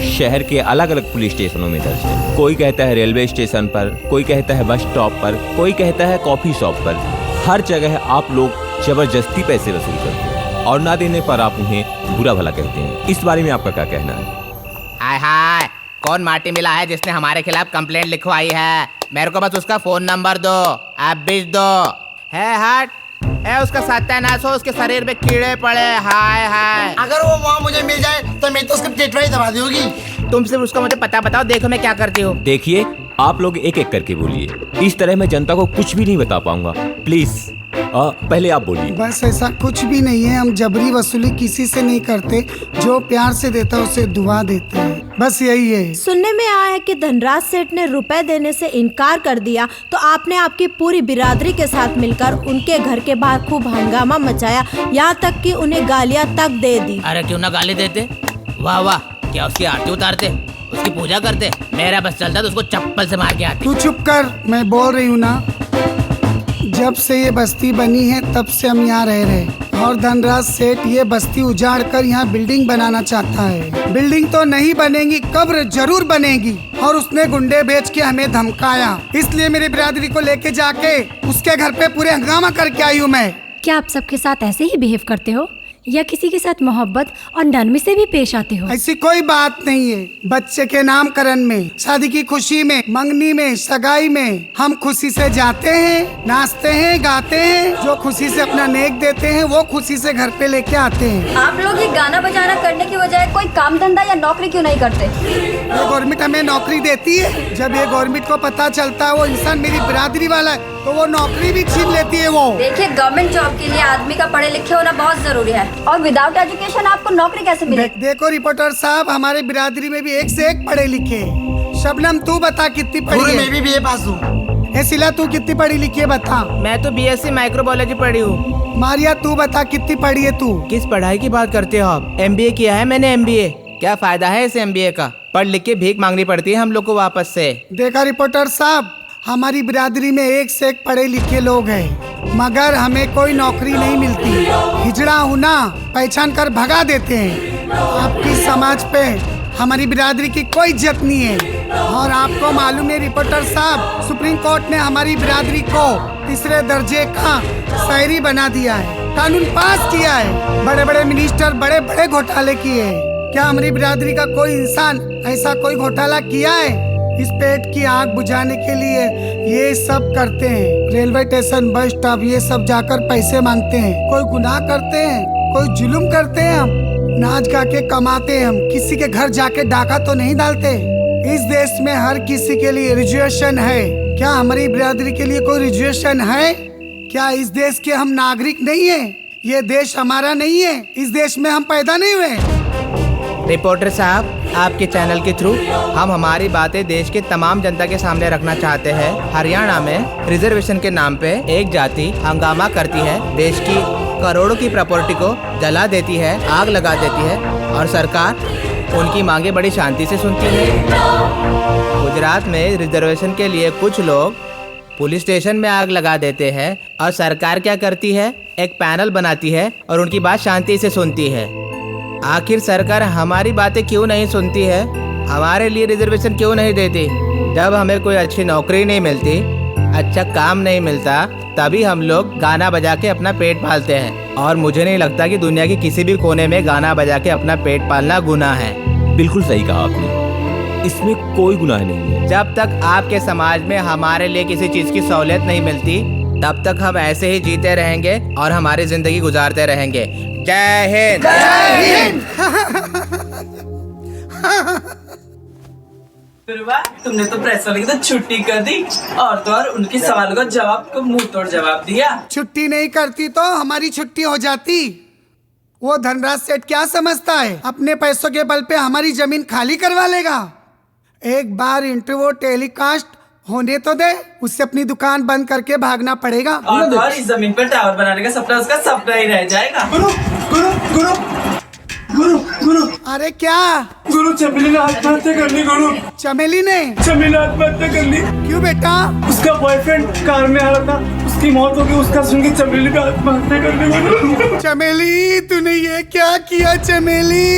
शहर के अलग अलग पुलिस स्टेशनों में दर्ज है। कोई कहता है रेलवे स्टेशन पर, कोई कहता है बस स्टॉप पर, कोई कहता है कॉफी शॉप पर। हर जगह आप लोग जबरदस्ती पैसे वसूल करते हैं और ना देने पर आप उन्हें बुरा भला कहते हैं। इस बारे में आपका क्या कहना है? हाय हाय, कौन माटी मिला है जिसने हमारे खिलाफ कंप्लेंट लिखवाई है? मेरे को बस उसका फोन नंबर दो, आप भेज दो। है हट है, उसका सत्यानाश हो, उसके शरीर में कीड़े पड़े। हाय हाय, अगर वो वहाँ मुझे मिल जाए तो मैं तो उसका टेटवाई दबा दूंगी। तुम सिर्फ उसका मुझे पता बताओ, देखो मैं क्या करती हूँ। देखिए, आप लोग एक एक करके बोलिए, इस तरह मैं जनता को कुछ भी नहीं बता पाऊंगा। प्लीज पहले आप बोलिए। बस ऐसा कुछ भी नहीं है, हम जबरी वसूली किसी से नहीं करते। जो प्यार से देता है उसे दुआ देते हैं, बस यही है। सुनने में आया है कि धनराज सेठ ने रुपए देने से इनकार कर दिया, तो आपने आपकी पूरी बिरादरी के साथ मिलकर उनके घर के बाहर खूब हंगामा मचाया, यहाँ तक कि उन्हें गालियाँ तक दे दी। अरे क्यों ना गाली देते, वाह वाह, क्या उसकी आरती उतारते, उसकी पूजा करते। मेरा बस चलता तो उसको चप्पल से मार के आते। तू चुप कर, मैं बोल रही हूँ ना। जब से ये बस्ती बनी है तब से हम यहाँ रह रहे, और धनराज सेठ ये बस्ती उजाड़ कर यहाँ बिल्डिंग बनाना चाहता है। बिल्डिंग तो नहीं बनेगी, कब्र जरूर बनेगी। और उसने गुंडे बेच के हमें धमकाया, इसलिए मेरी बिरादरी को लेके जाके उसके घर पे पूरे हंगामा करके आई हूँ मैं। क्या आप सबके साथ ऐसे ही बिहेव करते हो, या किसी के साथ मोहब्बत और नरमी से भी पेश आते हो? ऐसी कोई बात नहीं है। बच्चे के नामकरण में, शादी की खुशी में, मंगनी में, सगाई में हम खुशी से जाते हैं, नाचते हैं, गाते हैं। जो खुशी से अपना नेक देते हैं वो खुशी से घर पे लेके आते हैं। आप लोग ये गाना बजाना करने की बजाय कोई काम धंधा या नौकरी क्यों नहीं करते? ये गवर्नमेंट हमें नौकरी देती है। जब ये गवर्नमेंट को पता चलता है वो इंसान मेरी बिरादरी वाला है, तो वो नौकरी भी छीन लेती है। वो देखिए, गवर्नमेंट जॉब के लिए आदमी का पढ़े लिखे होना बहुत जरूरी है, और विदाउट एजुकेशन आपको नौकरी कैसे मिलेगी? देखो रिपोर्टर साहब, हमारे बिरादरी में भी एक से एक पढ़े लिखे। शबनम तू बता कितनी पढ़ी है? मैं भी बीए पास हूँ। सिला तू कितनी पढ़ी लिखी है बता? मैं तो बीएससी माइक्रोबायोलॉजी पढ़ी हूँ। मारिया तू बता कितनी पढ़ी है तू? किस पढ़ाई की बात करते हो आप? एमबीए किया है मैंने, एमबीए। क्या फायदा है इस एमबीए का? पढ़ लिख के भीख मांगनी पड़ती है हम लोग को वापस से। देखा रिपोर्टर साहब, हमारी बिरादरी में एक से एक पढ़े लिखे लोग हैं, मगर हमें कोई नौकरी नहीं मिलती। हिजड़ा हूँ ना, पहचान कर भगा देते हैं। आपकी समाज पे हमारी बिरादरी की कोई इज्जत नहीं है। और आपको मालूम है रिपोर्टर साहब, सुप्रीम कोर्ट ने हमारी बिरादरी को तीसरे दर्जे का शहरी बना दिया है, कानून पास किया है। बड़े बड़े मिनिस्टर बड़े बड़े घोटाले किए हैं। क्या हमारी बिरादरी का कोई इंसान ऐसा कोई घोटाला किया है? इस पेट की आग बुझाने के लिए ये सब करते हैं। रेलवे स्टेशन, बस स्टॉप, ये सब जाकर पैसे मांगते हैं। कोई गुनाह करते हैं, कोई जुल्म करते हैं, हम नाच गा के कमाते हैं। हम किसी के घर जाके डाका तो नहीं डालते। इस देश में हर किसी के लिए रिजर्वेशन है। क्या हमारी बिरादरी के लिए कोई रिजर्वेशन है? क्या इस देश के हम नागरिक नहीं है? ये देश हमारा नहीं है? इस देश में हम पैदा नहीं हुए? रिपोर्टर साहब, आपके चैनल के थ्रू हम हमारी बातें देश के तमाम जनता के सामने रखना चाहते हैं। हरियाणा में रिजर्वेशन के नाम पे एक जाति हंगामा करती है, देश की करोड़ों की प्रॉपर्टी को जला देती है, आग लगा देती है, और सरकार उनकी मांगे बड़ी शांति से सुनती है। गुजरात में रिजर्वेशन के लिए कुछ लोग पुलिस स्टेशन में आग लगा देते हैं, और सरकार क्या करती है, एक पैनल बनाती है और उनकी बात शांति से सुनती है। आखिर सरकार हमारी बातें क्यों नहीं सुनती है? हमारे लिए रिजर्वेशन क्यों नहीं देती? जब हमें कोई अच्छी नौकरी नहीं मिलती, अच्छा काम नहीं मिलता, तभी हम लोग गाना बजा के अपना पेट पालते हैं। और मुझे नहीं लगता कि दुनिया के किसी भी कोने में गाना बजा के अपना पेट पालना गुनाह है। बिल्कुल सही कहा आपने, इसमें कोई गुनाह नहीं है। जब तक आपके समाज में हमारे लिए किसी चीज की सहूलियत नहीं मिलती, तब तक हम ऐसे ही जीते रहेंगे और हमारी जिंदगी गुजारते रहेंगे। जय हिंद। जय हिंद। तुमने तो प्रेस वाले की तो छुट्टी कर दी और तो और उनके सवालों का जवाब को मुंह तोड़ जवाब दिया। छुट्टी नहीं करती तो हमारी छुट्टी हो जाती। वो धनराज सेठ क्या समझता है, अपने पैसों के बल पे हमारी जमीन खाली करवा लेगा। एक बार इंटरव्यू टेलीकास्ट होने तो दे, उससे अपनी दुकान बंद करके भागना पड़ेगा। और तो और इस जमीन पर टावर बनाने का सपना उसका सपना ही रह जाएगा। गुरु गुरु गुरु गुरु गुरु अरे क्या गुरु, चमेली ने आत्महत्या कर ली। गुरु, चमेली ने आत्महत्या कर ली। क्यों बेटा? उसका बॉयफ्रेंड कार में आ रहा था, उसकी मौत हो गई। उसका सुन के चमेली ने आत्महत्या कर ली। चमेली, तूने ये क्या किया? चमेली,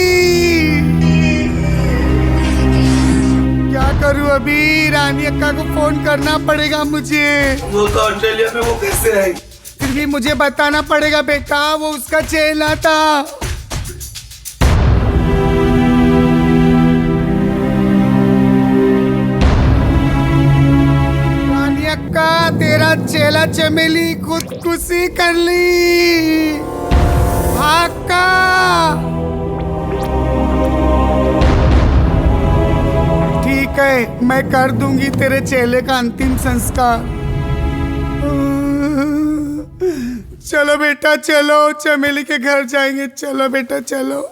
क्या करूं अभी? रानी अक्का को फोन करना पड़ेगा मुझे। वो तो ऑस्ट्रेलिया में, वो कैसे आई? फिर भी मुझे बताना पड़ेगा बेटा, वो उसका चेला था। रानी अक्का, तेरा चेला चमेली खुदकुशी कर ली। अक्का, ठीक है, मैं कर दूंगी तेरे चेले का अंतिम संस्कार। चलो बेटा चलो, चमेली के घर जाएंगे। चलो बेटा चलो।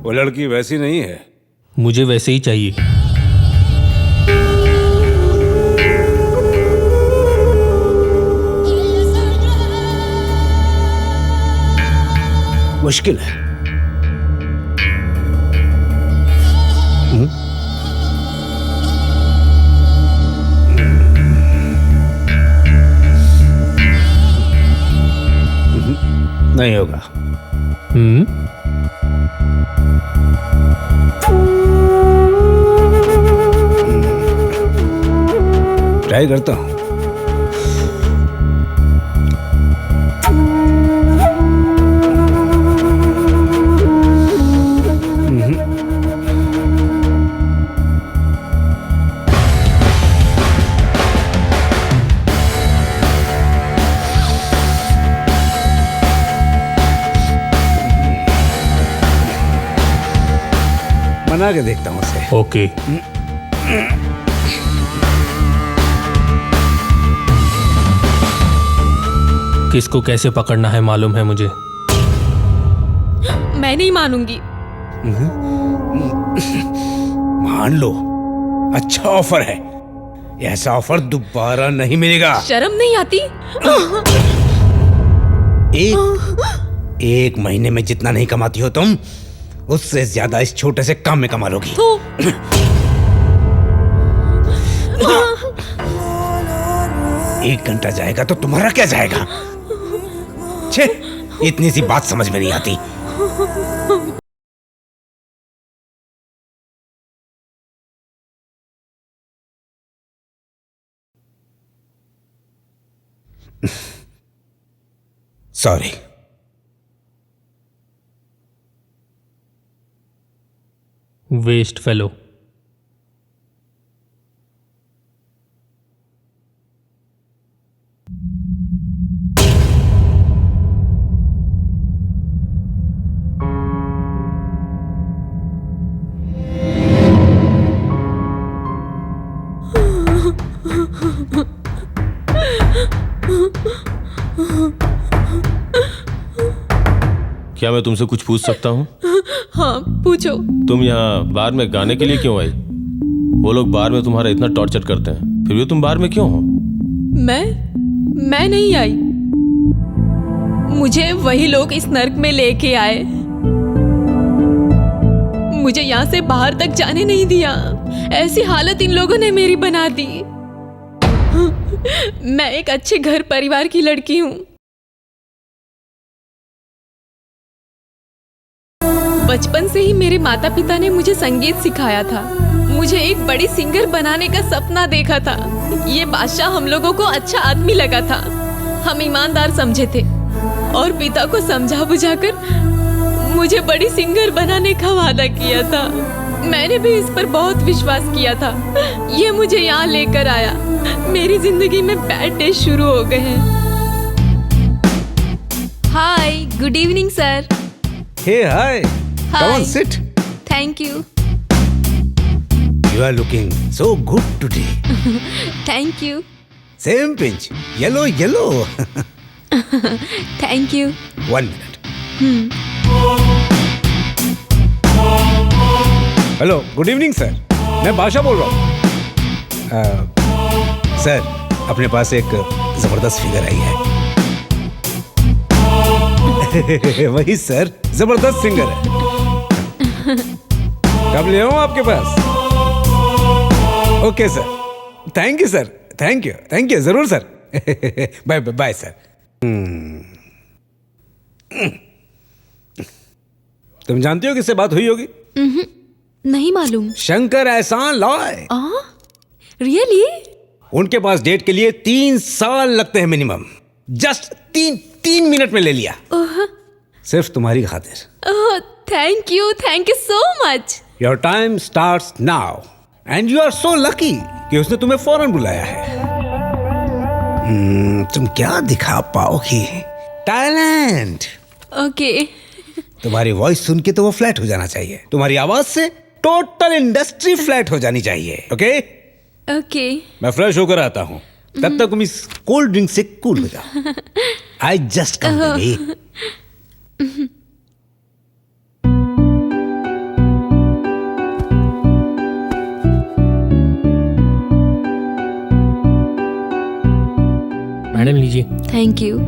वो लड़की वैसी नहीं है। मुझे वैसे ही चाहिए। मुश्किल है। नहीं होगा। ट्राई करता हूं। बना के देखता हूं उसे। ओके। किसको कैसे पकड़ना है मालूम है मुझे। मैं नहीं मानूंगी। मान लो, अच्छा ऑफर है। ऐसा ऑफर दोबारा नहीं मिलेगा। शर्म नहीं आती? एक महीने में जितना नहीं कमाती हो तुम, उससे ज्यादा इस छोटे से काम में कमा लोगी। एक घंटा जाएगा तो तुम्हारा क्या जाएगा? छे, इतनी सी बात समझ में नहीं आती। सॉरी। Waste fellow. क्या मैं तुमसे कुछ पूछ सकता हूँ? हाँ पूछो। तुम यहाँ बार में गाने के लिए क्यों आई? वो लोग बार में तुम्हारा इतना टॉर्चर करते हैं, फिर भी तुम बार में क्यों हो? मैं नहीं आई। मुझे वही लोग इस नर्क में लेके आए। मुझे यहाँ से बाहर तक जाने नहीं दिया। ऐसी हालत इन लोगों ने मेरी बना दी। मैं एक अच्छे घर परिवार की लड़की हूँ। बचपन से ही मेरे माता पिता ने मुझे संगीत सिखाया था। मुझे एक बड़ी सिंगर बनाने का सपना देखा था। ये बादशाह हम लोगों को अच्छा आदमी लगा था। हम ईमानदार समझे थे और पिता को समझा बुझाकर मुझे बड़ी सिंगर बनाने का वादा किया था। मैंने भी इस पर बहुत विश्वास किया था। ये मुझे यहाँ लेकर आया। मेरी जिंदगी में बैड डे शुरू हो गए हैं। Hi, good evening sir. Hey, hi. Come on, sit. Thank you. You are looking so good today. Thank you. Same pinch. Yellow, yellow. Thank you. 1 minute. Hello, good evening sir. मैं बादशाह बोल रहा हूँ। सर, अपने पास एक जबरदस्त फिगर आई है। वही सर, जबरदस्त सिंगर है। कब ले आऊं आपके पास? Okay sir, thank you sir, thank you, जरूर सर। Bye bye sir. तुम जानती हो किससे बात हुई होगी? नहीं मालूम। शंकर एहसान लॉय। रियली? उनके पास डेट के लिए 3 साल लगते हैं मिनिमम। जस्ट 3 मिनट में ले लिया, सिर्फ तुम्हारी खातिर। Thank you so much. Your time starts now and you are so lucky कि उसने तुम्हें फौरन बुलाया है। तुम क्या दिखा पाओगी? टैलेंट। ओके। तुम्हारी वॉइस सुन के तो वो फ्लैट हो जाना चाहिए। तुम्हारी आवाज से टोटल इंडस्ट्री फ्लैट हो जानी चाहिए। Okay okay. मैं फ्रेश होकर आता हूँ, तब तक तुम इस कोल्ड ड्रिंक से कूल हो जाओ। I just come baby. Madam लीजिए। Thank you.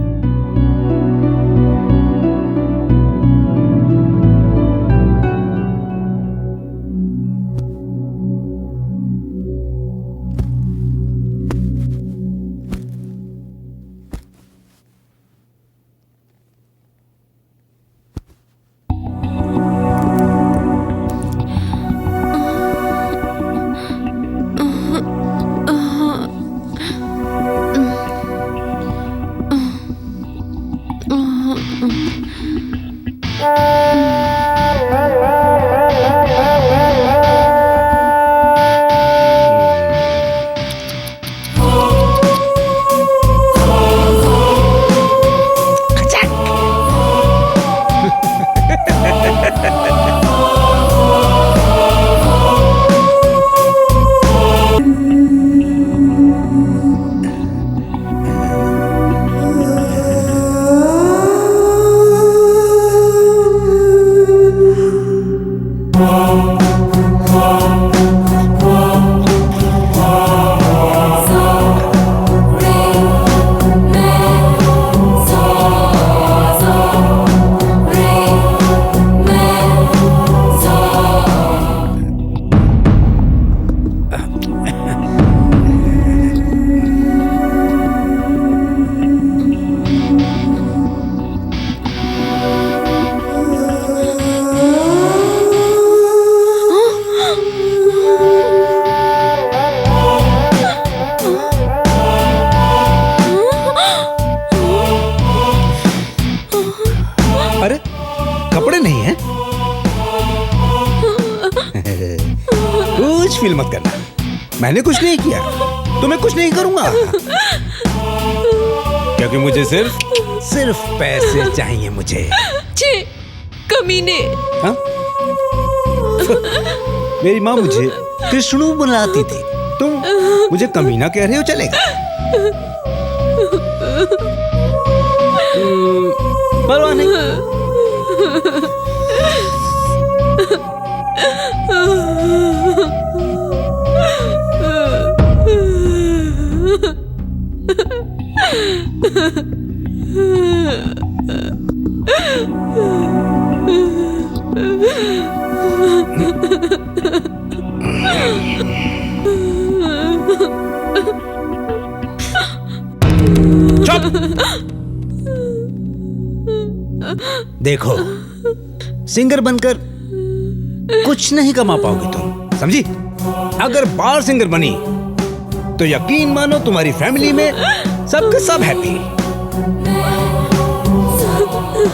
फील मत करना, मैंने कुछ नहीं किया, तुम्हें कुछ नहीं करूंगा, क्योंकि मुझे सिर्फ पैसे चाहिए मुझे। छे कमीने। हाँ? मेरी माँ मुझे कृष्णु बुलाती थी, तुम मुझे कमीना कह रहे हो, चलेगा? परवाह नहीं, देखो, सिंगर बनकर कुछ नहीं कमा पाओगे तुम, समझी? अगर बार सिंगर बनी तो यकीन मानो तुम्हारी फैमिली में सबके सब हैप्पी।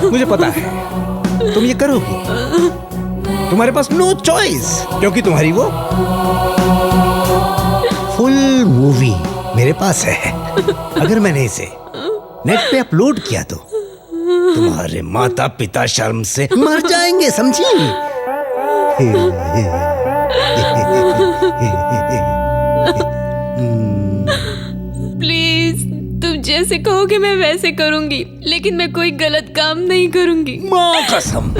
मुझे पता है तुम ये करोगी, तुम्हारे पास नो चॉइस, क्योंकि तुम्हारी वो फुल मूवी मेरे पास है। अगर मैंने इसे नेट पे अपलोड किया तो तुम्हारे माता पिता शर्म से मर जाएंगे, समझी? प्लीज, तुम जैसे कहोगे मैं वैसे करूंगी, लेकिन मैं कोई गलत काम नहीं करूंगी। माँ कसम,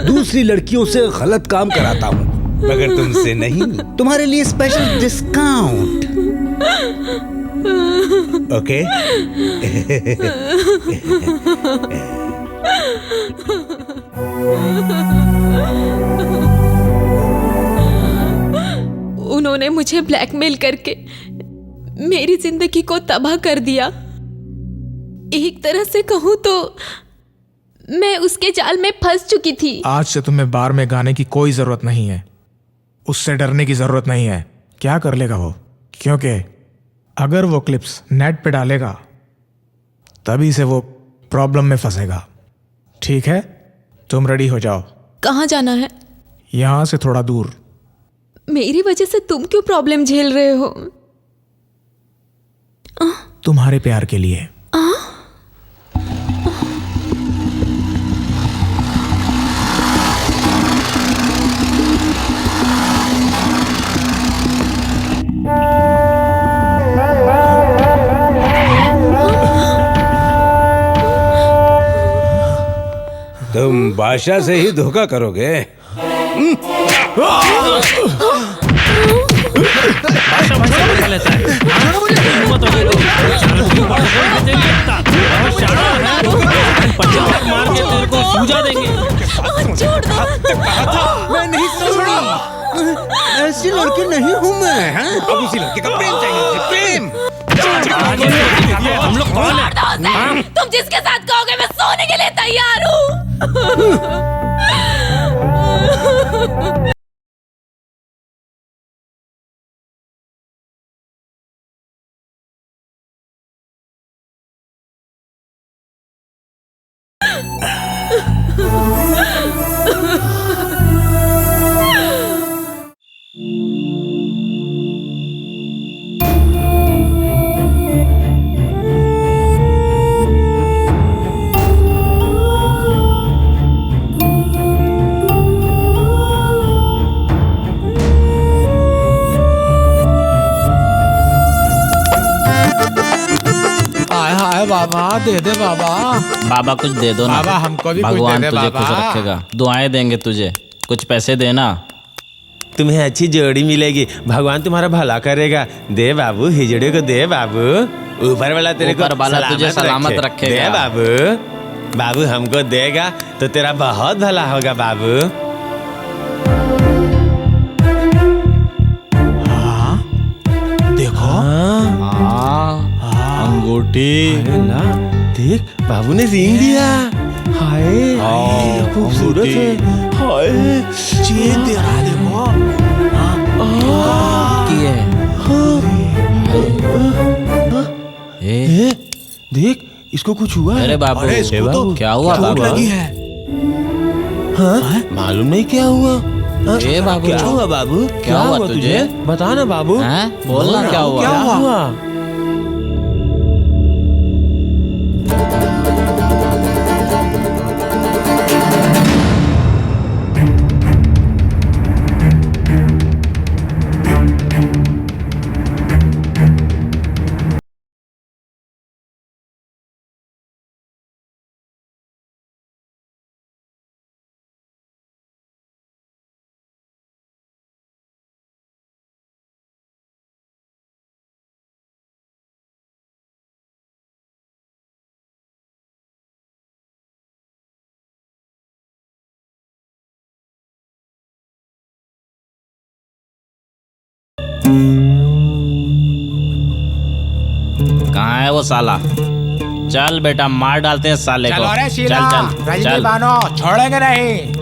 दूसरी लड़कियों से गलत काम कराता हूँ, मगर तुमसे नहीं। तुम्हारे लिए स्पेशल डिस्काउंट, ओके? उन्होंने मुझे ब्लैकमेल करके मेरी जिंदगी को तबाह कर दिया। एक तरह से कहूँ तो मैं उसके जाल में फंस चुकी थी। आज से तुम्हें बार में गाने की कोई जरूरत नहीं है, उससे डरने की जरूरत नहीं है। क्या कर लेगा वो? क्योंकि अगर वो क्लिप्स नेट पे डालेगा तभी से वो प्रॉब्लम में फंसेगा। ठीक है, तुम रेडी हो जाओ। कहाँ जाना है? यहां से थोड़ा दूर। मेरी वजह से तुम क्यों प्रॉब्लम झेल रहे हो? तुम्हारे प्यार के लिए। तुम बादशाह से ही धोखा करोगे? मैं नहीं छोड़ी, ऐसी लड़की नहीं हूँ मैं। अब उसी लड़के का प्रेम चाहिए, प्रेम। हम लोग कौन हैं? तुम जिसके साथ कहोगे मैं सोने के लिए तैयार हूँ। बाबा दे दे बाबा। बाबा कुछ दे दो ना बाबा, हमको भी कुछ भगवान दे दे तुझे बाबा। खुश रखेगा, दुआएं देंगे तुझे, कुछ पैसे देना। तुम्हें अच्छी जोड़ी मिलेगी, भगवान तुम्हारा भला करेगा। दे बाबू, हिजड़े को दे बाबू, ऊपर वाला तेरे को ऊपर वाला तुझे सलामत रखेगा। दे बाबू, बाबू हमको देगा तो तेरा बहुत भला होगा बाबू। देखो अंगूठी, देख बाबू ने रिंग दिया। हाय खूबसूरत है। हाय चेन दे रहा है, देखो। देख इसको कुछ हुआ है। अरे बाबू, क्या हुआ बाबू? लगी है। हाँ? मालूम नहीं क्या हुआ। बाबू, क्या हुआ बाबू? क्या हुआ तुझे? बता ना बाबू, बोलना क्या हुआ? कहाँ है वो साला? चल बेटा, मार डालते हैं साले को। चलो रे शीला, चल चल रजनी चल। बानो, छोड़ेंगे नहीं।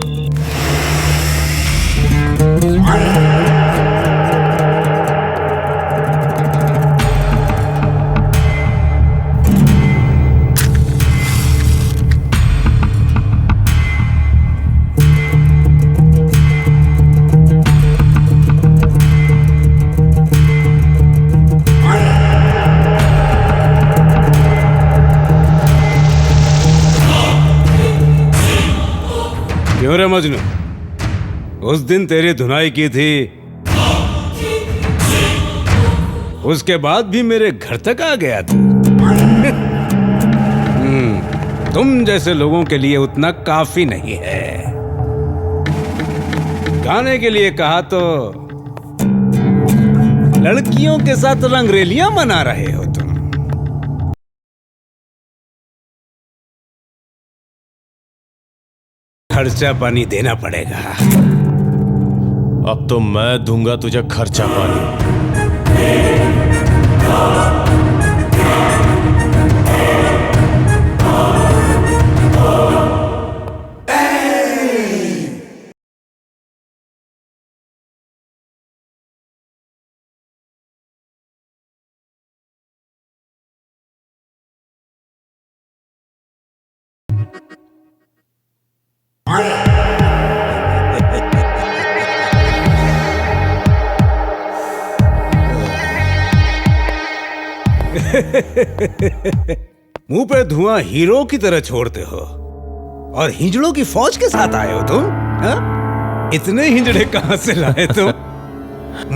क्यों रे मजनू, उस दिन तेरी धुनाई की थी, उसके बाद भी मेरे घर तक आ गया था। तुम जैसे लोगों के लिए उतना काफी नहीं है। गाने के लिए कहा तो लड़कियों के साथ रंगरेलियां मना रहे हो तुम। खर्चा पानी देना पड़ेगा। अब तो मैं दूंगा तुझे खर्चा पानी। मुंह पे धुआं हीरो की तरह छोड़ते हो और हिजड़ों की फौज के साथ आए हो तुम, हा? इतने हिजड़े कहां से लाए तुम?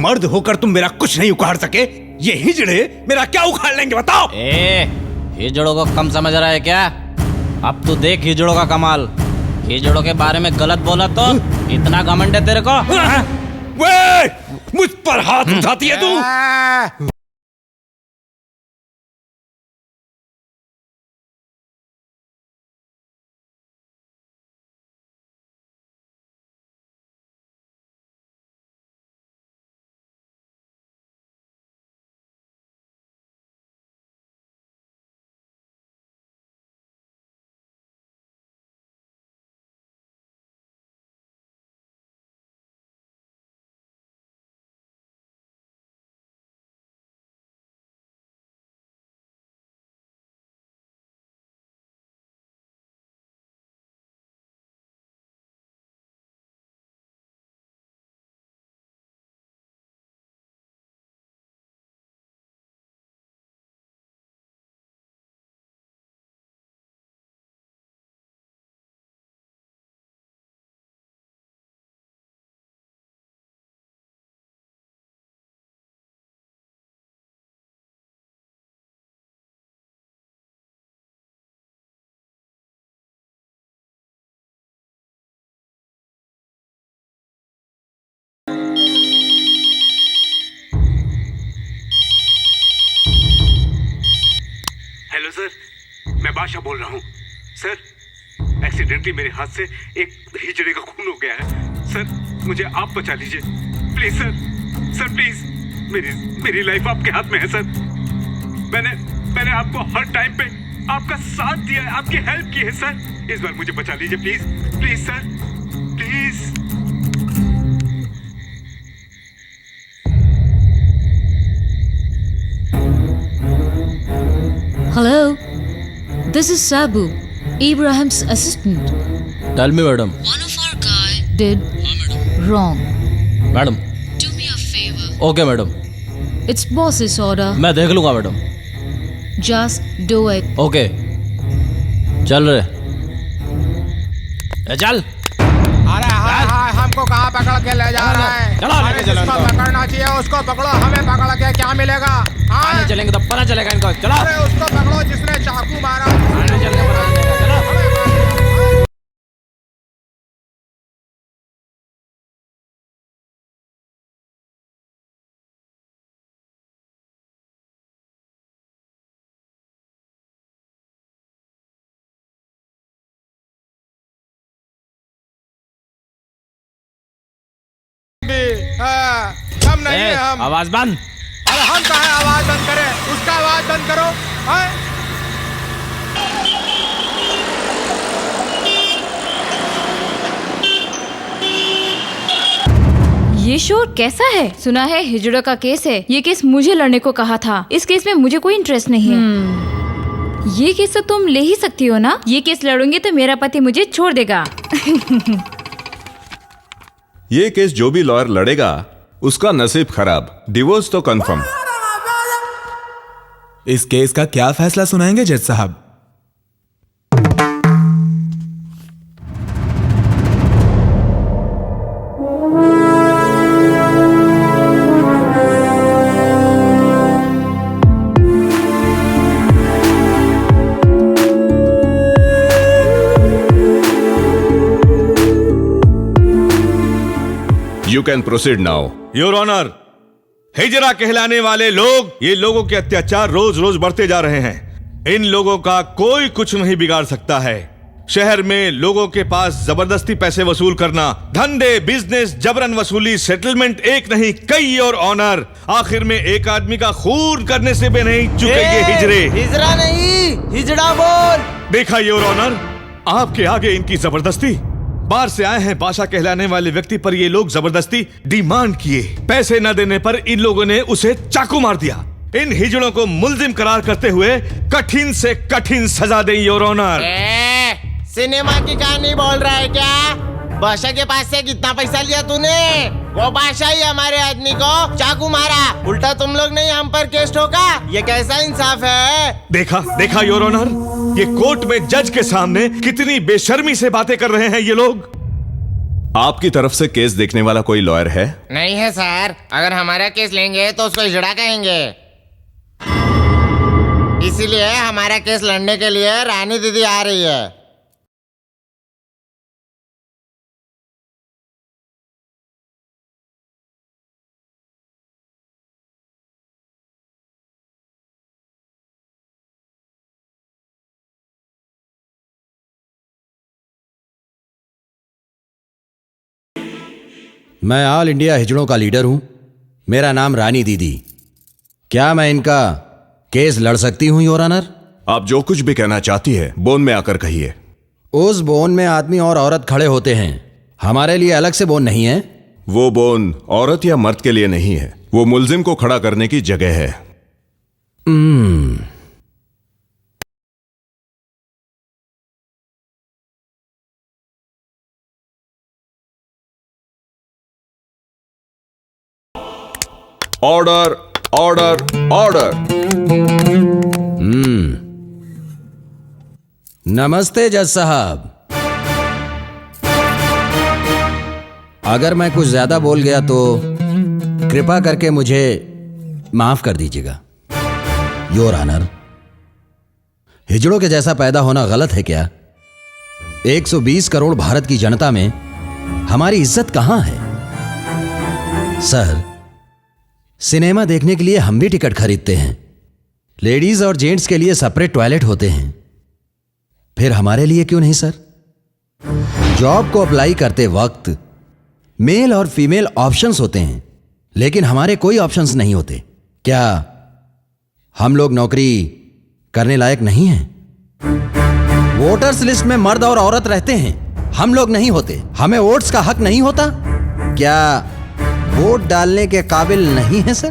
मर्द होकर तुम मेरा कुछ नहीं उखाड़ सके, ये हिजड़े मेरा क्या उखाड़ लेंगे बताओ? हिजड़ों को कम समझ रहा है क्या? अब तू देख हिजड़ों का कमाल। हिजड़ों के बारे में गलत बोला तो इतना घमंड है तेरे को? वे, मुझ पर हाथ उठाती है तू? हेलो सर, मैं बादशाह बोल रहा हूँ। सर, एक्सीडेंटली मेरे हाथ से एक हिजड़े का खून हो गया है। सर, मुझे आप बचा लीजिए प्लीज सर। सर प्लीज, मेरी लाइफ आपके हाथ में है सर। मैंने आपको हर टाइम पे आपका साथ दिया है, आपकी हेल्प की है सर। इस बार मुझे बचा लीजिए please, please sir, please. Hello, this is Sabu, Ibrahim's assistant. Tell me, madam. One of our guy did wrong. Madam. Do me a favor. Okay madam. It's boss's order. मैं देख लूंगा madam. Just do it. Okay, चल रहे। चल। अरे हाय हाय, हमको कहाँ पकड़ के ले जा रहा है? चलो, अरे लेके चलो जिसको इनको। पकड़ना चाहिए उसको पकड़ो, हमें पकड़ के क्या मिलेगा? आने चलेंगे तो पता चलेगा इनको। चलो। अरे उसको पकड़ो जिसने चाकू मारा। आने चलेंगे पता चलेगा। चलो। हम नहीं है हम। आवाज बंद। अरे हम कहाँ आवाज बंद करें, उसका आवाज बंद करो। ये शोर कैसा है? सुना है हिजड़ा का केस है। ये केस मुझे लड़ने को कहा था। इस केस में मुझे कोई इंटरेस्ट नहीं है। ये केस तो तुम ले ही सकती हो ना? ये केस लड़ूंगी तो मेरा पति मुझे छोड़ देगा। ये केस जो भी लॉयर लड़ेगा उसका नसीब खराब, डिवोर्स तो कंफर्म। इस केस का क्या फैसला सुनाएंगे जज साहब? You can proceed now. Your honour, hijra कहलाने वाले लोग, ये लोगों के अत्याचार रोज रोज बढ़ते जा रहे हैं। इन लोगों का कोई कुछ नहीं बिगाड़ सकता है। शहर में लोगों के पास जबरदस्ती पैसे वसूल करना, धंधे, बिजनेस, जबरन वसूली, सेटलमेंट एक नहीं कई और ऑनर, आखिर में एक आदमी का खून करने से भी नहीं चुकेंगे हिजरे। हिजरा नहीं, हिजड़ा बोल। देखा योर ऑनर, आपके आगे इनकी जबरदस्ती। बाहर से आए हैं बादशाह कहलाने वाले व्यक्ति पर ये लोग जबरदस्ती डिमांड किए। पैसे न देने पर इन लोगों ने उसे चाकू मार दिया। इन हिजड़ों को मुल्जिम करार करते हुए कठिन से कठिन सजा दें योर ऑनर। सिनेमा की कहानी बोल रहा है क्या? बादशाह के पास से कितना पैसा लिया तूने? वो बादशाह ही हमारे आदमी को चाकू मारा, उल्टा तुम लोग नहीं हम पर केस ठोका। ये कैसा इंसाफ है? देखा योर ऑनर, ये कोर्ट में जज के सामने कितनी बेशर्मी से बातें कर रहे हैं ये लोग। आपकी तरफ से केस देखने वाला कोई लॉयर है? नहीं है सर। अगर हमारा केस लेंगे तो उसको हिजड़ा कहेंगे, इसीलिए हमारा केस लड़ने के लिए रानी दीदी आ रही है। मैं ऑल इंडिया हिजड़ों का लीडर हूं। मेरा नाम रानी दीदी। क्या मैं इनका केस लड़ सकती हूं योर ऑनर? आप जो कुछ भी कहना चाहती है बोन में आकर कहिए। उस बोन में आदमी और औरत खड़े होते हैं, हमारे लिए अलग से बोन नहीं है। वो बोन औरत या मर्द के लिए नहीं है, वो मुल्जिम को खड़ा करने की जगह है। Order order order. नमस्ते जज साहब। अगर मैं कुछ ज्यादा बोल गया तो कृपा करके मुझे माफ कर दीजिएगा। योर ऑनर, हिजड़ों के जैसा पैदा होना गलत है क्या? 120 करोड़ भारत की जनता में हमारी इज्जत कहां है? सर, सिनेमा देखने के लिए हम भी टिकट खरीदते हैं। लेडीज और जेंट्स के लिए सेपरेट टॉयलेट होते हैं, फिर हमारे लिए क्यों नहीं सर? जॉब को अप्लाई करते वक्त मेल और फीमेल ऑप्शंस होते हैं, लेकिन हमारे कोई ऑप्शंस नहीं होते। क्या हम लोग नौकरी करने लायक नहीं हैं? वोटर्स लिस्ट में मर्द और औरत रहते हैं, हम लोग नहीं होते। हमें वोट्स का हक नहीं होता? क्या वोट डालने के काबिल नहीं है सर?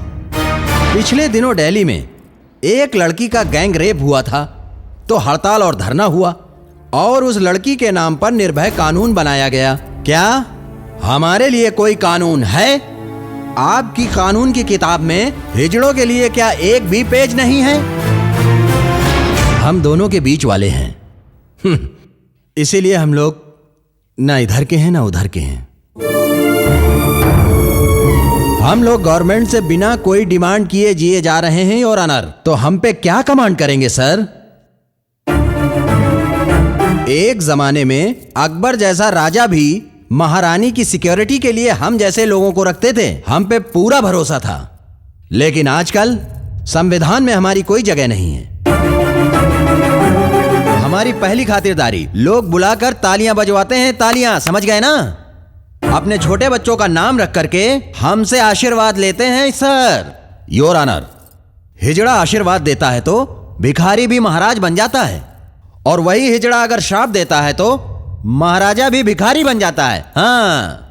पिछले दिनों दिल्ली में एक लड़की का गैंग रेप हुआ था, तो हड़ताल और धरना हुआ और उस लड़की के नाम पर निर्भय कानून बनाया गया। क्या हमारे लिए कोई कानून है? आपकी कानून की किताब में हिजड़ों के लिए क्या एक भी पेज नहीं है? हम दोनों के बीच वाले हैं, इसीलिए हम लोग ना इधर के हैं ना उधर के हैं। हम लोग गवर्नमेंट से बिना कोई डिमांड किए जिए जा रहे हैं योर ऑनर, तो हम पे क्या कमांड करेंगे सर? एक जमाने में अकबर जैसा राजा भी महारानी की सिक्योरिटी के लिए हम जैसे लोगों को रखते थे, हम पे पूरा भरोसा था। लेकिन आजकल संविधान में हमारी कोई जगह नहीं है। हमारी पहली खातिरदारी लोग बुलाकर तालियां बजवाते हैं, तालियां, समझ गए ना? अपने छोटे बच्चों का नाम रख करके हमसे आशीर्वाद लेते हैं सर। योर ऑनर, हिजड़ा आशीर्वाद देता है तो भिखारी भी महाराज बन जाता है, और वही हिजड़ा अगर श्राप देता है तो महाराजा भी भिखारी बन जाता है। हाँ,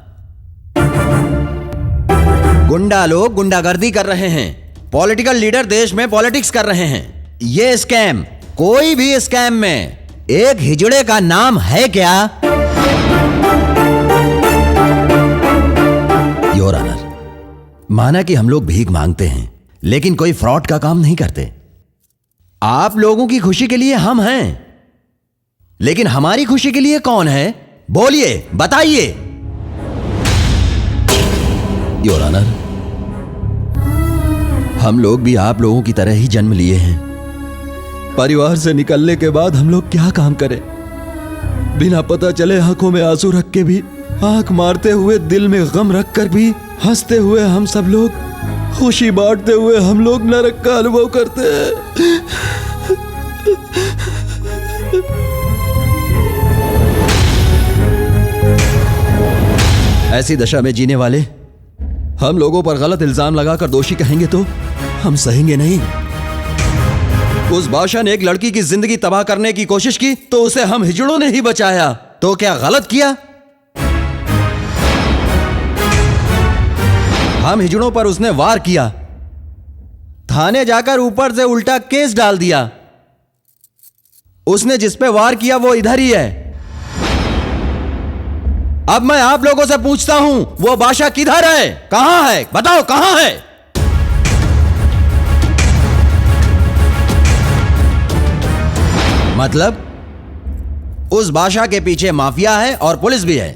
गुंडा लोग गुंडागर्दी कर रहे हैं, पॉलिटिकल लीडर देश में पॉलिटिक्स कर रहे हैं। ये स्कैम, कोई भी स्कैम में एक हिजड़े का नाम है क्या? योर ऑनर, माना कि हम लोग भीख मांगते हैं, लेकिन कोई फ्रॉड का काम नहीं करते। आप लोगों की खुशी के लिए हम हैं, लेकिन हमारी खुशी के लिए कौन है? बोलिए, बताइए। योर ऑनर, हम लोग भी आप लोगों की तरह ही जन्म लिए हैं। परिवार से निकलने के बाद हम लोग क्या काम करें? बिना पता चले आंखों में आंसू रख के भी, आंख मारते हुए दिल में गम रख कर भी, हंसते हुए हम सब लोग, खुशी बांटते हुए हम लोग नरक का अनुभव करते हैं। ऐसी दशा में जीने वाले हम लोगों पर गलत इल्जाम लगाकर दोषी कहेंगे तो हम सहेंगे नहीं। उस बादशाह ने एक लड़की की जिंदगी तबाह करने की कोशिश की तो उसे हम हिजड़ों ने ही बचाया, तो क्या गलत किया? हम हिजड़ों पर उसने वार किया, थाने जाकर ऊपर से उल्टा केस डाल दिया। उसने जिस पे वार किया वो इधर ही है। अब मैं आप लोगों से पूछता हूं, वो बादशाह किधर है? कहां है? बताओ, कहां है? मतलब उस बादशाह के पीछे माफिया है और पुलिस भी है।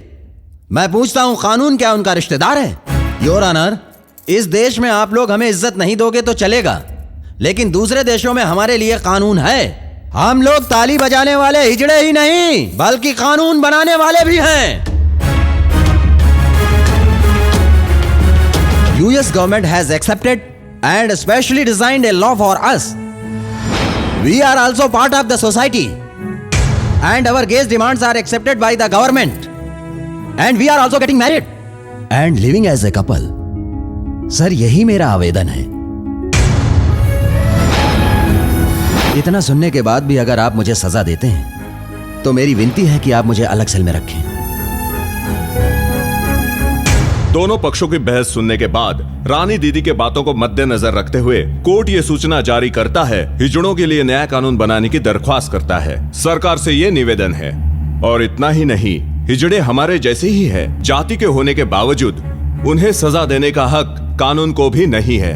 मैं पूछता हूं, कानून क्या उनका रिश्तेदार है? योर ऑनर, इस देश में आप लोग हमें इज्जत नहीं दोगे तो चलेगा, लेकिन दूसरे देशों में हमारे लिए कानून है। हम लोग ताली बजाने वाले हिजड़े ही नहीं, बल्कि कानून बनाने वाले भी हैं। US government has accepted and specially designed a law for us. We are also part of the society, and our case demands are accepted by the government, and we are also getting married and living as a couple. Sir, यही मेरा आवेदन है। इतना सुनने के बाद भी अगर आप मुझे सजा देते हैं तो मेरी विनती है कि आप मुझे अलग सेल में रखें। दोनों पक्षों की बहस सुनने के बाद रानी दीदी के बातों को मद्देनजर रखते हुए कोर्ट ये सूचना जारी करता है, हिजड़ों के लिए नया कानून बनाने की दरख्वास्त करता है। सरकार से ये निवेदन है, और इतना ही नहीं, हिजड़े हमारे जैसे ही है, जाति के होने के बावजूद उन्हें सजा देने का हक कानून को भी नहीं है।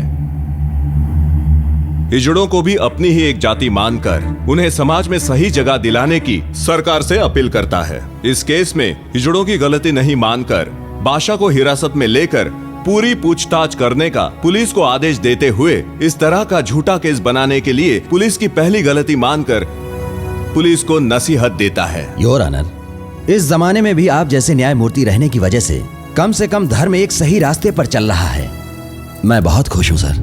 हिजड़ों को भी अपनी ही एक जाति मानकर उन्हें समाज में सही जगह दिलाने की सरकार से अपील करता है। इस केस में हिजड़ों की गलती नहीं मानकर बादशाह को हिरासत में लेकर पूरी पूछताछ करने का पुलिस को आदेश देते हुए इस तरह का झूठा केस बनाने के लिए पुलिस की पहली गलती मानकर पुलिस को नसीहत देता है। योर ऑनर, इस जमाने में भी आप जैसे न्यायमूर्ति रहने की वजह से कम धर्म एक सही रास्ते पर चल रहा है। मैं बहुत खुश हूं सर।